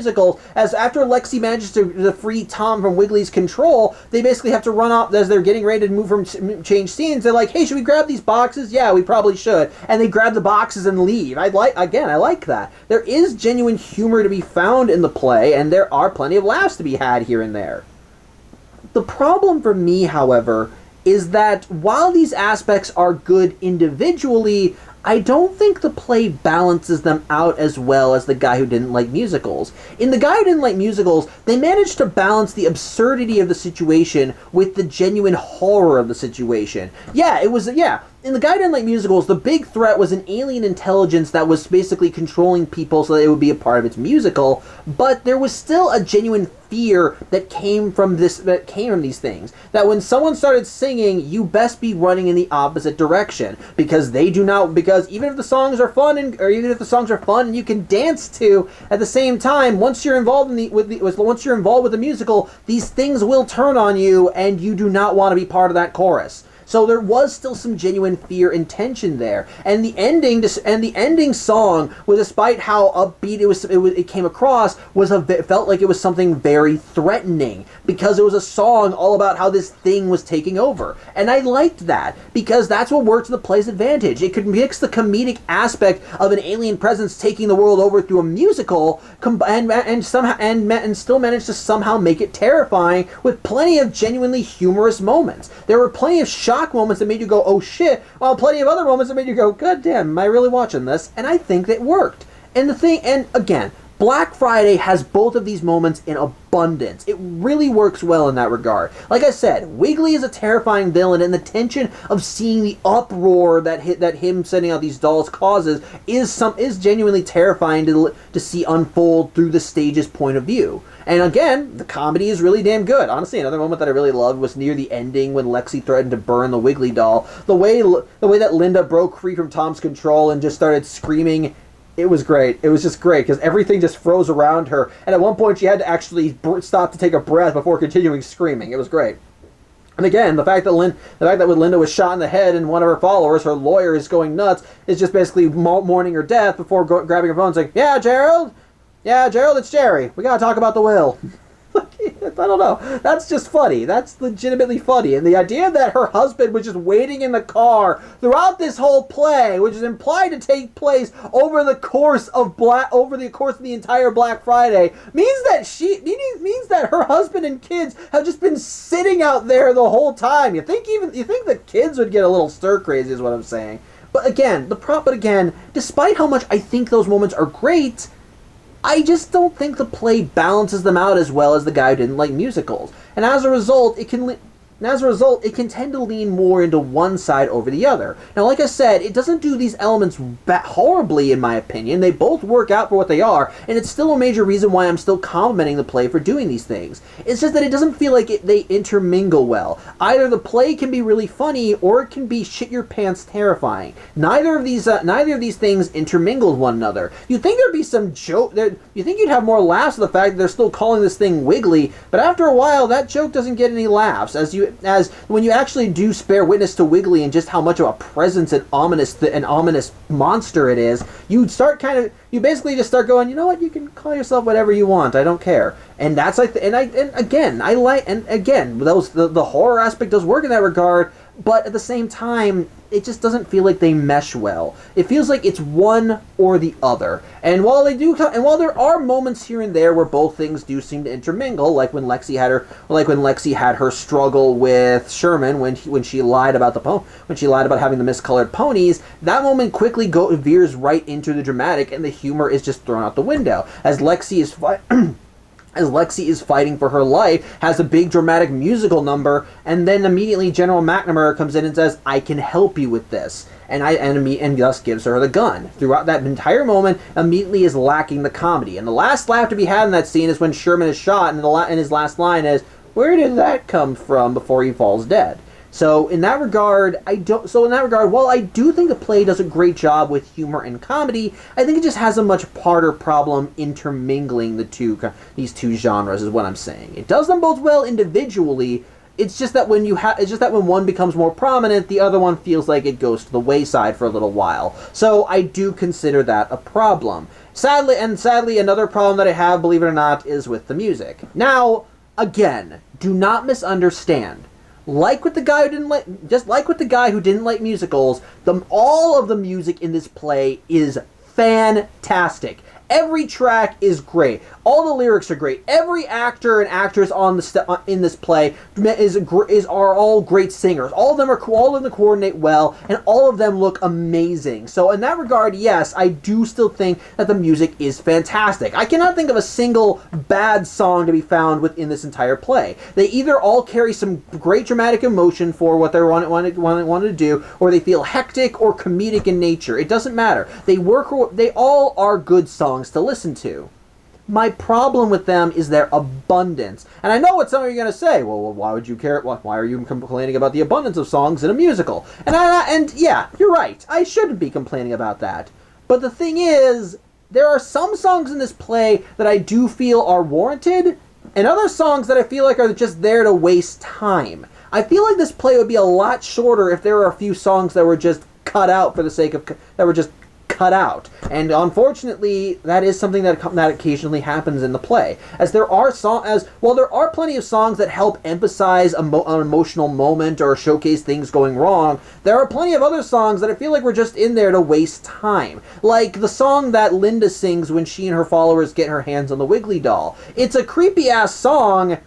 as after Lexi manages to free Tom from Wiggly's control, they basically have to run off as they're getting ready to move from change scenes. They're like, "Hey, should we grab these boxes?" "Yeah, we probably should." And they grab the boxes and leave. I like that. There is genuine humor to be found in the play, and there are plenty of laughs to be had here and there. The problem for me, however, is that while these aspects are good individually, I don't think the play balances them out as well as The Guy Who Didn't Like Musicals. In The Guy Who Didn't Like Musicals, they managed to balance the absurdity of the situation with the genuine horror of the situation. In The Guy Who Didn't Like Musicals, the big threat was an alien intelligence that was basically controlling people so that it would be a part of its musical, but there was still a genuine fear that came from these things. That when someone started singing, you best be running in the opposite direction, because even if the songs are fun and you can dance to at the same time, once you're involved with the musical, these things will turn on you, and you do not want to be part of that chorus. So there was still some genuine fear and tension there, and the ending song, despite how upbeat it came across, it felt like it was something very threatening, because it was a song all about how this thing was taking over, and I liked that because that's what worked to the play's advantage. It could mix the comedic aspect of an alien presence taking the world over through a musical, and still manage to somehow make it terrifying with plenty of genuinely humorous moments. There were plenty of shock moments that made you go, "Oh shit," while plenty of other moments that made you go, "God damn, am I really watching this?" And I think that worked. And again, Black Friday has both of these moments in abundance. It really works well in that regard. Like I said, Wiggly is a terrifying villain, and the tension of seeing the uproar that him sending out these dolls causes is genuinely terrifying to see unfold through the stage's point of view. And again, the comedy is really damn good. Honestly, another moment that I really loved was near the ending when Lexi threatened to burn the Wiggly doll. The way that Linda broke free from Tom's control and just started screaming, it was great. It was just great because everything just froze around her. And at one point, she had to actually stop to take a breath before continuing screaming. It was great. And again, the fact that when Linda was shot in the head and one of her followers, her lawyer, is going nuts, is just basically mourning her death before grabbing her phone and saying, "Yeah, Gerald? Yeah, Gerald, it's Jerry. We gotta talk about the will. I don't know. That's just funny. That's legitimately funny. And the idea that her husband was just waiting in the car throughout this whole play, which is implied to take place over the course of the entire Black Friday, means that her husband and kids have just been sitting out there the whole time. You think the kids would get a little stir crazy, is what I'm saying. But again, despite how much I think those moments are great, I just don't think the play balances them out as well as the guy who didn't like musicals. And as a result, it can tend to lean more into one side over the other. Now, like I said, it doesn't do these elements horribly, in my opinion. They both work out for what they are, and it's still a major reason why I'm still complimenting the play for doing these things. It's just that it doesn't feel like they intermingle well. Either the play can be really funny, or it can be shit-your-pants terrifying. Neither of these things intermingle with one another. You'd think there'd be some joke. You think you'd have more laughs at the fact that they're still calling this thing Wiggly, but after a while, that joke doesn't get any laughs, as when you actually do bear witness to Wiggly and just how much of a presence and ominous monster it is, you basically just start going, you know what, you can call yourself whatever you want, I don't care. And that's like, the horror aspect does work in that regard, but at the same time, it just doesn't feel like they mesh well. It feels like it's one or the other. And while there are moments here and there where both things do seem to intermingle, like when Lexi had her struggle with Sherman when she lied about having the miscolored ponies, that moment quickly veers right into the dramatic, and the humor is just thrown out the window as Lexi is fighting for her life, has a big dramatic musical number, and then immediately General McNamara comes in and says, "I can help you with this," and thus gives her the gun. Throughout that entire moment, immediately is lacking the comedy. And the last laugh to be had in that scene is when Sherman is shot, and his last line is, "Where did that come from?" before he falls dead. So in that regard, while I do think the play does a great job with humor and comedy, I think it just has a much harder problem intermingling these two genres, is what I'm saying. It does them both well individually. It's just that when one becomes more prominent, the other one feels like it goes to the wayside for a little while. So I do consider that a problem. Sadly, another problem that I have, believe it or not, is with the music. Now, again, do not misunderstand. Like with the guy who didn't like musicals, all of the music in this play is fantastic. Every track is great. All the lyrics are great. Every actor and actress in this play are all great singers. All of them coordinate well, and all of them look amazing. So in that regard, yes, I do still think that the music is fantastic. I cannot think of a single bad song to be found within this entire play. They either all carry some great dramatic emotion for what they wanted to do, or they feel hectic or comedic in nature. It doesn't matter. They all are good songs to listen to. My problem with them is their abundance. And I know what some of you are going to say. Well, why would you care? Why are you complaining about the abundance of songs in a musical? And yeah, you're right. I shouldn't be complaining about that. But the thing is, there are some songs in this play that I do feel are warranted, and other songs that I feel like are just there to waste time. I feel like this play would be a lot shorter if there were a few songs that were just cut out for the sake of cut out. And unfortunately, that is something that occasionally happens in the play. While there are plenty of songs that help emphasize an emotional moment or showcase things going wrong, there are plenty of other songs that I feel like were just in there to waste time. Like the song that Linda sings when she and her followers get her hands on the Wiggly doll. It's a creepy-ass song,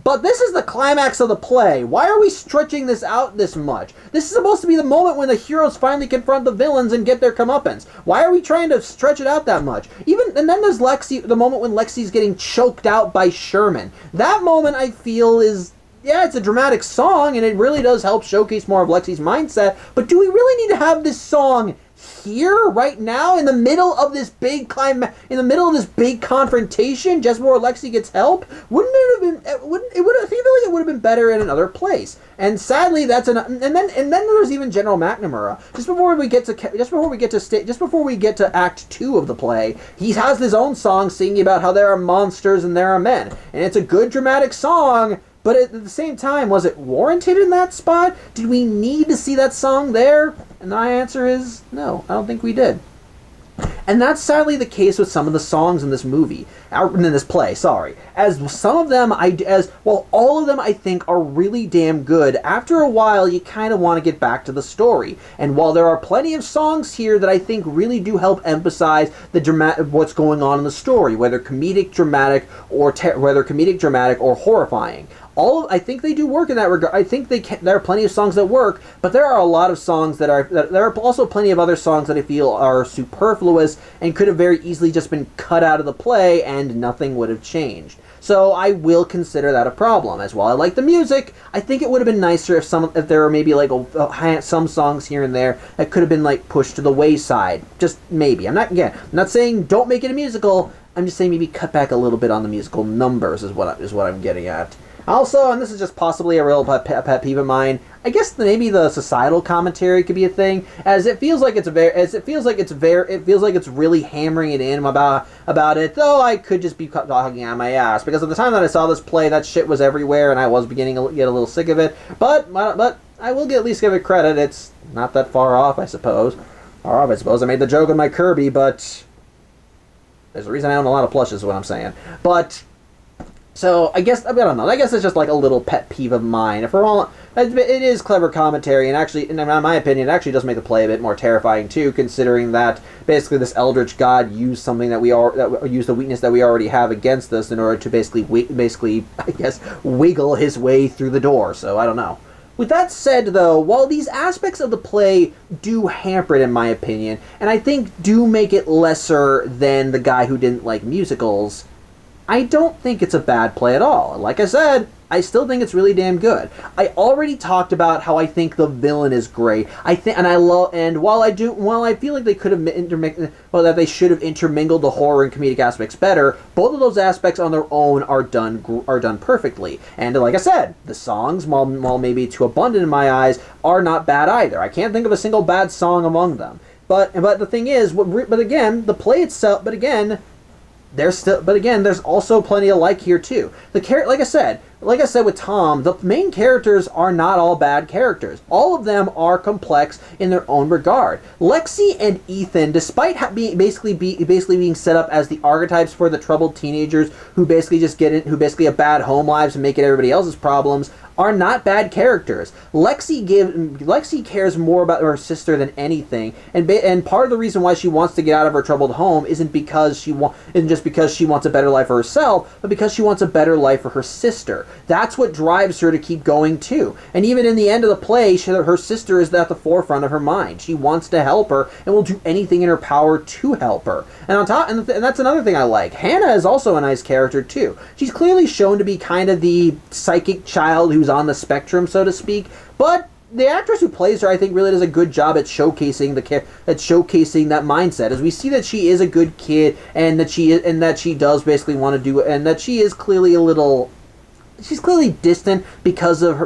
but this is the climax of the play. Why are we stretching this out this much? This is supposed to be the moment when the heroes finally confront the villains and get their comeuppance. Why are we trying to stretch it out that much? And then there's the moment when Lexi's getting choked out by Sherman. That moment, I feel, it's a dramatic song, and it really does help showcase more of Lexi's mindset, but do we really need to have this song here, right now, in the middle of this big confrontation, just before Lexi gets help? Wouldn't it have been? I feel like it would have been better in another place. And sadly, and then there's even General McNamara. Just before we get to Act 2 of the play, he has his own song singing about how there are monsters and there are men, and it's a good dramatic song. But at the same time, was it warranted in that spot? Did we need to see that song there? And my answer is no, I don't think we did. And that's sadly the case with some of the songs in this movie, in this play, sorry. As some of them, all of them I think are really damn good, after a while you kind of want to get back to the story. And while there are plenty of songs here that I think really do help emphasize what's going on in the story, whether comedic, dramatic, or horrifying. I think they do work in that regard. I think there are plenty of songs that work, but there are a lot of songs there are also plenty of other songs that I feel are superfluous and could have very easily just been cut out of the play and nothing would have changed. So I will consider that a problem. As while I like the music, I think it would have been nicer if there were maybe like some songs here and there that could have been like pushed to the wayside. Just maybe. I'm not saying don't make it a musical. I'm just saying maybe cut back a little bit on the musical numbers is what I'm getting at. Also, and this is just possibly a real pet peeve of mine, I guess maybe the societal commentary could be a thing, as it feels like it's really hammering it in about it. Though I could just be talking out my ass, because at the time that I saw this play, that shit was everywhere, and I was beginning to get a little sick of it. But I will at least give it credit. It's not that far off, I suppose. I made the joke with my Kirby, but there's a reason I own a lot of plushes, is what I'm saying. But. So, I don't know, I guess it's just like a little pet peeve of mine. It is clever commentary, and actually, in my opinion, it actually does make the play a bit more terrifying too, considering that basically this eldritch god used something used the weakness that we already have against us in order to basically, I guess, wiggle his way through the door, so I don't know. With that said, though, while these aspects of the play do hamper it, in my opinion, and I think do make it lesser than The Guy Who Didn't Like Musicals, I don't think it's a bad play at all. Like I said, I still think it's really damn good. I already talked about how I think the villain is great. While I feel like they could have that they should have intermingled the horror and comedic aspects better, both of those aspects on their own are done perfectly. And like I said, the songs, while maybe too abundant in my eyes, are not bad either. I can't think of a single bad song among them. But the thing is, the play itself. There's also plenty of like here too. Like I said with Tom, the main characters are not all bad characters. All of them are complex in their own regard. Lexi and Ethan, despite basically being set up as the archetypes for the troubled teenagers who basically have bad home lives and make it everybody else's problems, are not bad characters. Lexi cares more about her sister than anything, and part of the reason why she wants to get out of her troubled home isn't just because she wants a better life for herself, but because she wants a better life for her sister. That's what drives her to keep going too. And even in the end of the play, her sister is at the forefront of her mind. She wants to help her and will do anything in her power to help her. And that's another thing I like. Hannah is also a nice character too. She's clearly shown to be kind of the psychic child who's on the spectrum, so to speak, but the actress who plays her, I think, really does a good job at showcasing that mindset, as we see that she is a good kid, and that she does basically want to do, and that she is clearly she's clearly distant because of her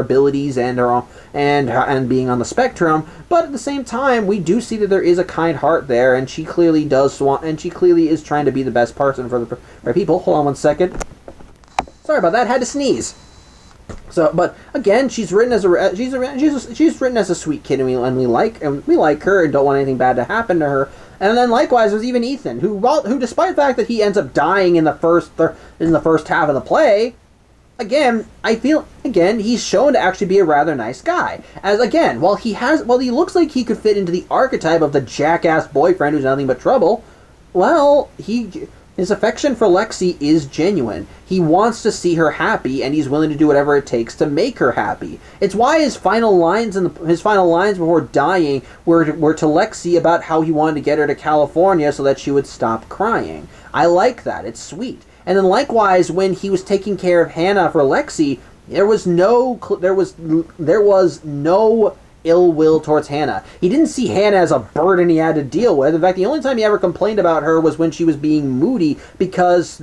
abilities and being on the spectrum. But at the same time, we do see that there is a kind heart there, and she clearly is trying to be the best person for people. Hold on one second. Sorry about that. Had to sneeze. So, but again, she's written as a sweet kid, and we like her and don't want anything bad to happen to her. And then likewise, there's even Ethan, who despite the fact that he ends up dying in the first half of the play, he's shown to actually be a rather nice guy. While he looks like he could fit into the archetype of the jackass boyfriend who's nothing but trouble, well, his affection for Lexi is genuine. He wants to see her happy, and he's willing to do whatever it takes to make her happy. It's why his final lines before dying were to Lexi about how he wanted to get her to California so that she would stop crying. I like that. It's sweet. And then likewise, when he was taking care of Hannah for Lexi, there was no ill will towards Hannah. He didn't see Hannah as a burden he had to deal with. In fact, the only time he ever complained about her was when she was being moody because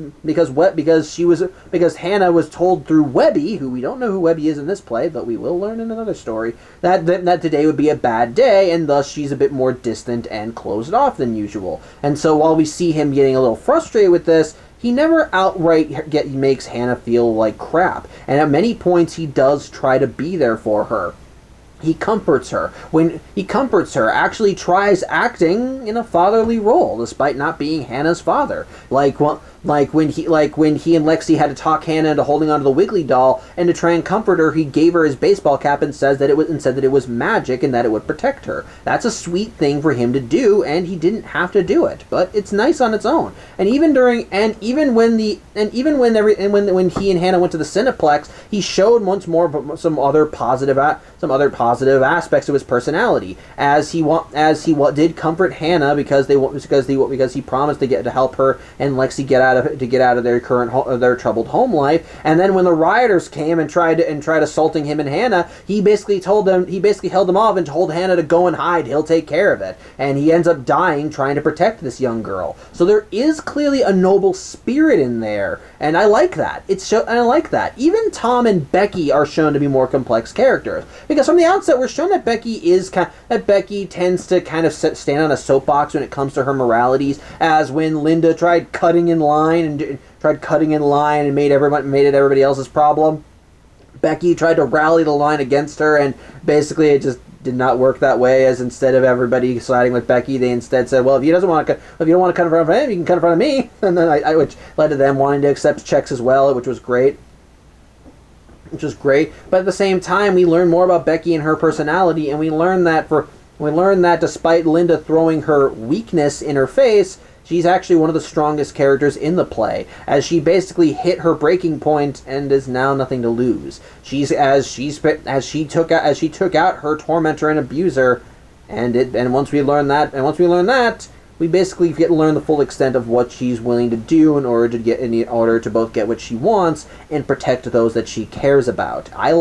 Hannah was told through Webby, who we don't know who Webby is in this play, but we will learn in another story, that today would be a bad day, and thus she's a bit more distant and closed off than usual. And so while we see him getting a little frustrated with this, he never outright makes Hannah feel like crap, and at many points he does try to be there for her. he comforts her. When he comforts her, actually tries acting in a fatherly role, despite not being Hannah's father. Like when he and Lexi had to talk Hannah into holding onto the Wiggly doll, and to try and comfort her, he gave her his baseball cap and said that it was magic and that it would protect her. That's a sweet thing for him to do, and he didn't have to do it, but it's nice on its own. And even when he and Hannah went to the Cineplex, he showed once more some other positive aspects of his personality, as he did comfort Hannah because he promised to help her and Lexi get out of their troubled home life. And then when the rioters came and tried assaulting him and Hannah, he basically held them off and told Hannah to go and hide. He'll take care of it. And he ends up dying trying to protect this young girl. So there is clearly a noble spirit in there, and I like that. I like that. Even Tom and Becky are shown to be more complex characters, because from the outset we're shown that Becky tends to kind of stand on a soapbox when it comes to her moralities, as when Linda tried cutting in line and made it everybody else's problem. Becky tried to rally the line against her, and basically it just did not work that way, as instead of everybody siding with Becky, they instead said, well, if you don't want to cut in front of him, you can cut in front of me. And then which led to them wanting to accept checks as well, which was great. But at the same time, we learn more about Becky and her personality, and we learn that despite Linda throwing her weakness in her face, she's actually one of the strongest characters in the play, as she basically hit her breaking point and is now nothing to lose. She took out her tormentor and abuser, and once we learn that, we basically get to learn the full extent of what she's willing to do in order to both get what she wants and protect those that she cares about. I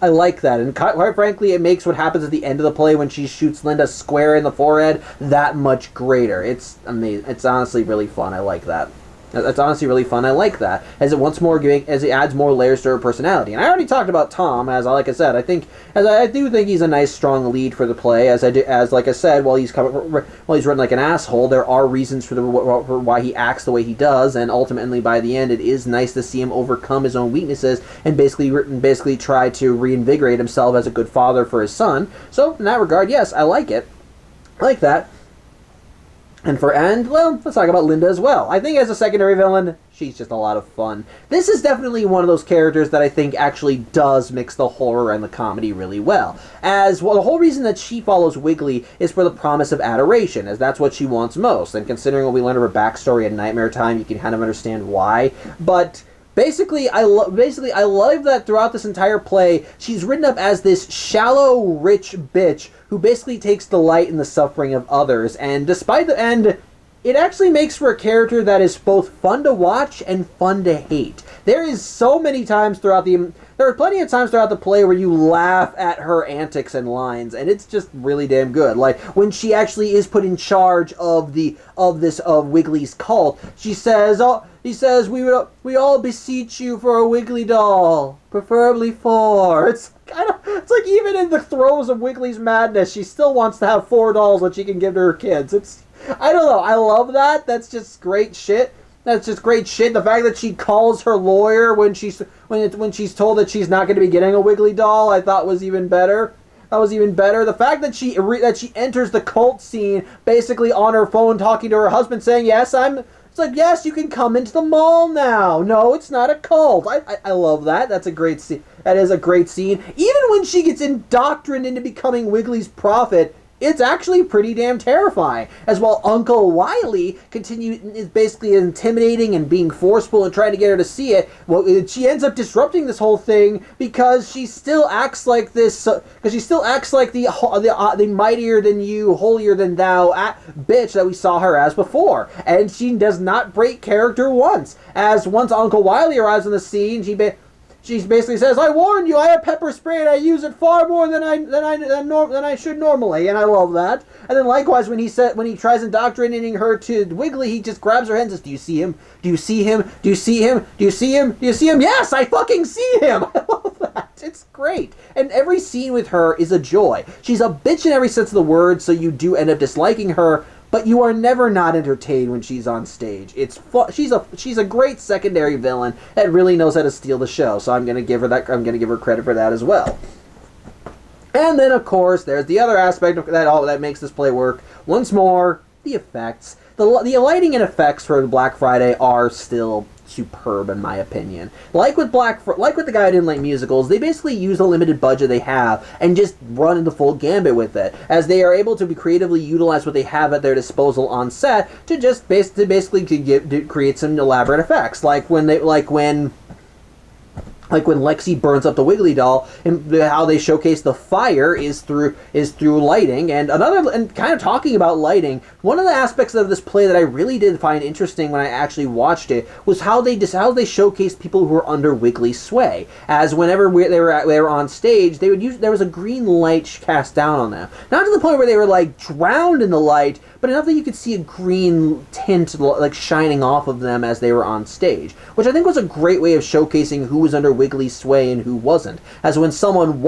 like that, and quite frankly, it makes what happens at the end of the play when she shoots Linda square in the forehead that much greater. It's amazing. It's honestly really fun. I like that. That's honestly really fun. I like that, as it adds more layers to her personality. And I already talked about Tom, I do think he's a nice, strong lead for the play. Like I said, while he's written like an asshole, there are reasons for why he acts the way he does, and ultimately by the end, it is nice to see him overcome his own weaknesses and basically try to reinvigorate himself as a good father for his son. So in that regard, yes, I like it. I like that. Let's talk about Linda as well. I think as a secondary villain, she's just a lot of fun. This is definitely one of those characters that I think actually does mix the horror and the comedy really well. As well, the whole reason that she follows Wiggly is for the promise of adoration, as that's what she wants most. And considering what we learned of her backstory in Nightmare Time, you can kind of understand why. But basically, I love that throughout this entire play, she's written up as this shallow, rich bitch who basically takes delight in the suffering of others, and it actually makes for a character that is both fun to watch and fun to hate. There are plenty of times throughout the play where you laugh at her antics and lines, and it's just really damn good. Like when she actually is put in charge of Wiggly's cult, she says, we all beseech you for a Wiggly doll, preferably 4. It's like even in the throes of Wiggly's madness, she still wants to have 4 dolls that she can give to her kids. I don't know, I love that. That's just great shit. The fact that she calls her lawyer when she's told that she's not going to be getting a Wiggly doll, I thought was even better. That was even better. The fact that she enters the cult scene basically on her phone talking to her husband saying, it's like, yes, you can come into the mall now. No, it's not a cult. I love that. That's a great scene. That is a great scene. Even when she gets indoctrinated into becoming Wiggly's prophet, it's actually pretty damn terrifying. As while Uncle Wiley is basically intimidating and being forceful and trying to get her to see it, she ends up disrupting this whole thing because she still acts like the mightier than you, holier than thou bitch that we saw her as before. And she does not break character once. As once Uncle Wiley arrives on the scene, she basically says, "I warned you, I have pepper spray and I use it far more than I should normally," and I love that. And then likewise, when he tries indoctrinating her to Wiggly, he just grabs her hand and says, "Do you see him? Do you see him? Do you see him? Do you see him? Do you see him? Yes, I fucking see him!" I love that. It's great. And every scene with her is a joy. She's a bitch in every sense of the word, so you do end up disliking her, but you are never not entertained when she's on stage. It's she's a great secondary villain that really knows how to steal the show. So I'm gonna give her credit for that as well. And then, of course, there's the other aspect of that makes this play work. Once more, the effects. The lighting and effects for Black Friday are still superb, in my opinion. Like with the guy who didn't like musicals, they basically use the limited budget they have and just run the full gambit with it, as they are able to creatively utilize what they have at their disposal on set to just basically create some elaborate effects, like when Lexi burns up the Wiggly doll, and how they showcase the fire is through lighting. And kind of talking about lighting, one of the aspects of this play that I really did find interesting when I actually watched it was how they showcased people who were under Wiggly's sway. As whenever they were on stage, there was a green light cast down on them, not to the point where they were like drowned in the light, but enough that you could see a green tint like shining off of them as they were on stage, which I think was a great way of showcasing who was under Wiggly's sway and who wasn't. As when someone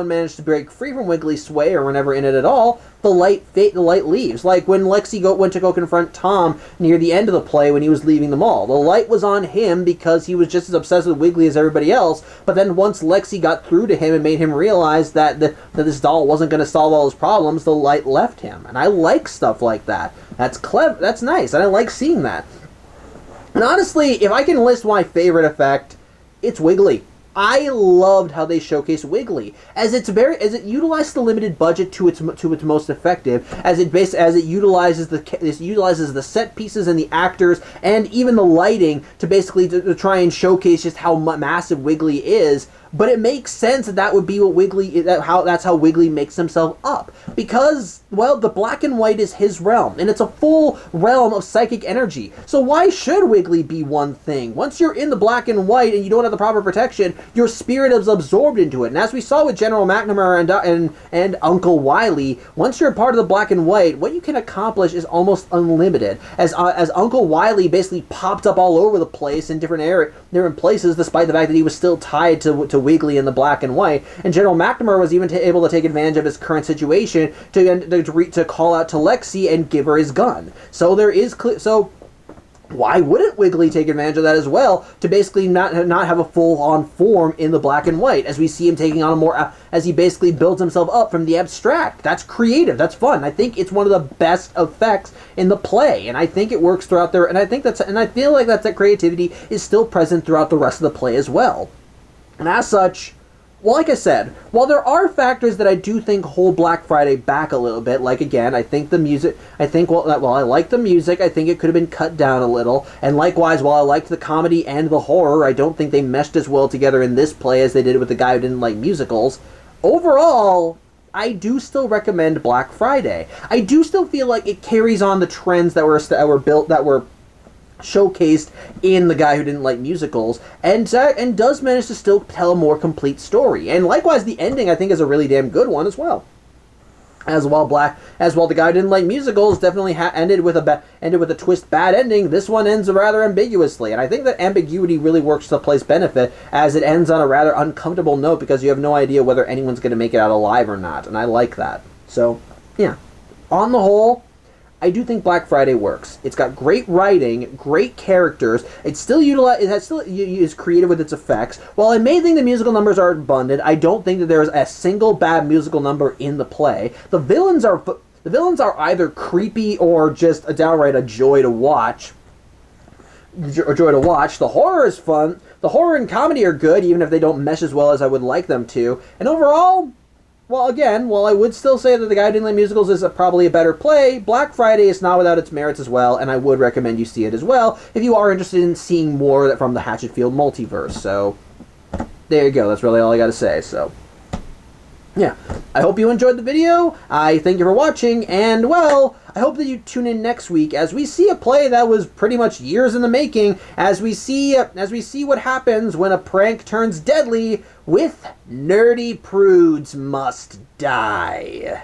managed to break free from Wiggly's sway or were never in it at all, the light leaves. Like when Lexi went to go confront Tom near the end of the play when he was leaving the mall. The light was on him because he was just as obsessed with Wiggly as everybody else, but then once Lexi got through to him and made him realize that this doll wasn't going to solve all his problems, the light left him. And I like stuff like that. That's clever. That's nice, and I like seeing that. And honestly, if I can list my favorite effect, it's Wiggly. I loved how they showcased Wiggly, as it utilized the limited budget to its most effective, as it utilizes the set pieces and the actors and even the lighting to basically to try and showcase just how massive Wiggly is. But it makes sense that would be what that's how Wiggly makes himself up, because, well, the black and white is his realm, and it's a full realm of psychic energy. So why should Wiggly be one thing? Once you're in the black and white and you don't have the proper protection, your spirit is absorbed into it. And as we saw with General McNamara and Uncle Wily, once you're a part of the black and white, what you can accomplish is almost unlimited. As Uncle Wily basically popped up all over the place in different places, despite the fact that he was still tied to Wiggly in the black and white, and General McNamara was even able to take advantage of his current situation to call out to Lexi and give her his gun. So why wouldn't Wiggly take advantage of that as well, to basically not have a full-on form in the black and white, as we see him taking on a more, as he basically builds himself up from the abstract? That's creative, that's fun. I think it's one of the best effects in the play, and I think it works throughout there, and I feel like that creativity is still present throughout the rest of the play as well. And as such, well, like I said, while there are factors that I do think hold Black Friday back a little bit, like, again, I think the music, I like the music, I think it could have been cut down a little, and likewise, while I liked the comedy and the horror, I don't think they meshed as well together in this play as they did with the guy who didn't like musicals. Overall, I do still recommend Black Friday. I do still feel like it carries on the trends that were showcased in The Guy Who Didn't Like Musicals, and does manage to still tell a more complete story. And likewise, the ending, I think, is a really damn good one as well. As well, The Guy Who Didn't Like Musicals definitely ended with a twist bad ending. This one ends rather ambiguously, and I think that ambiguity really works to the play's benefit, as it ends on a rather uncomfortable note because you have no idea whether anyone's going to make it out alive or not, and I like that. So, yeah. On the whole, I do think Black Friday works. It's got great writing, great characters. It still is creative with its effects. While I may think the musical numbers are abundant, I don't think that there is a single bad musical number in the play. The villains are either creepy or just a downright joy to watch. The horror is fun. The horror and comedy are good, even if they don't mesh as well as I would like them to. And overall, well, again, while I would still say that The Guy Who Didn't Like Musicals is probably a better play, Black Friday is not without its merits as well, and I would recommend you see it as well if you are interested in seeing more from the Hatchetfield multiverse. So, there you go. That's really all I got to say. So, yeah. I hope you enjoyed the video. I thank you for watching, and, well, I hope that you tune in next week as we see a play that was pretty much years in the making, as we see what happens when a prank turns deadly with Nerdy Prudes Must Die.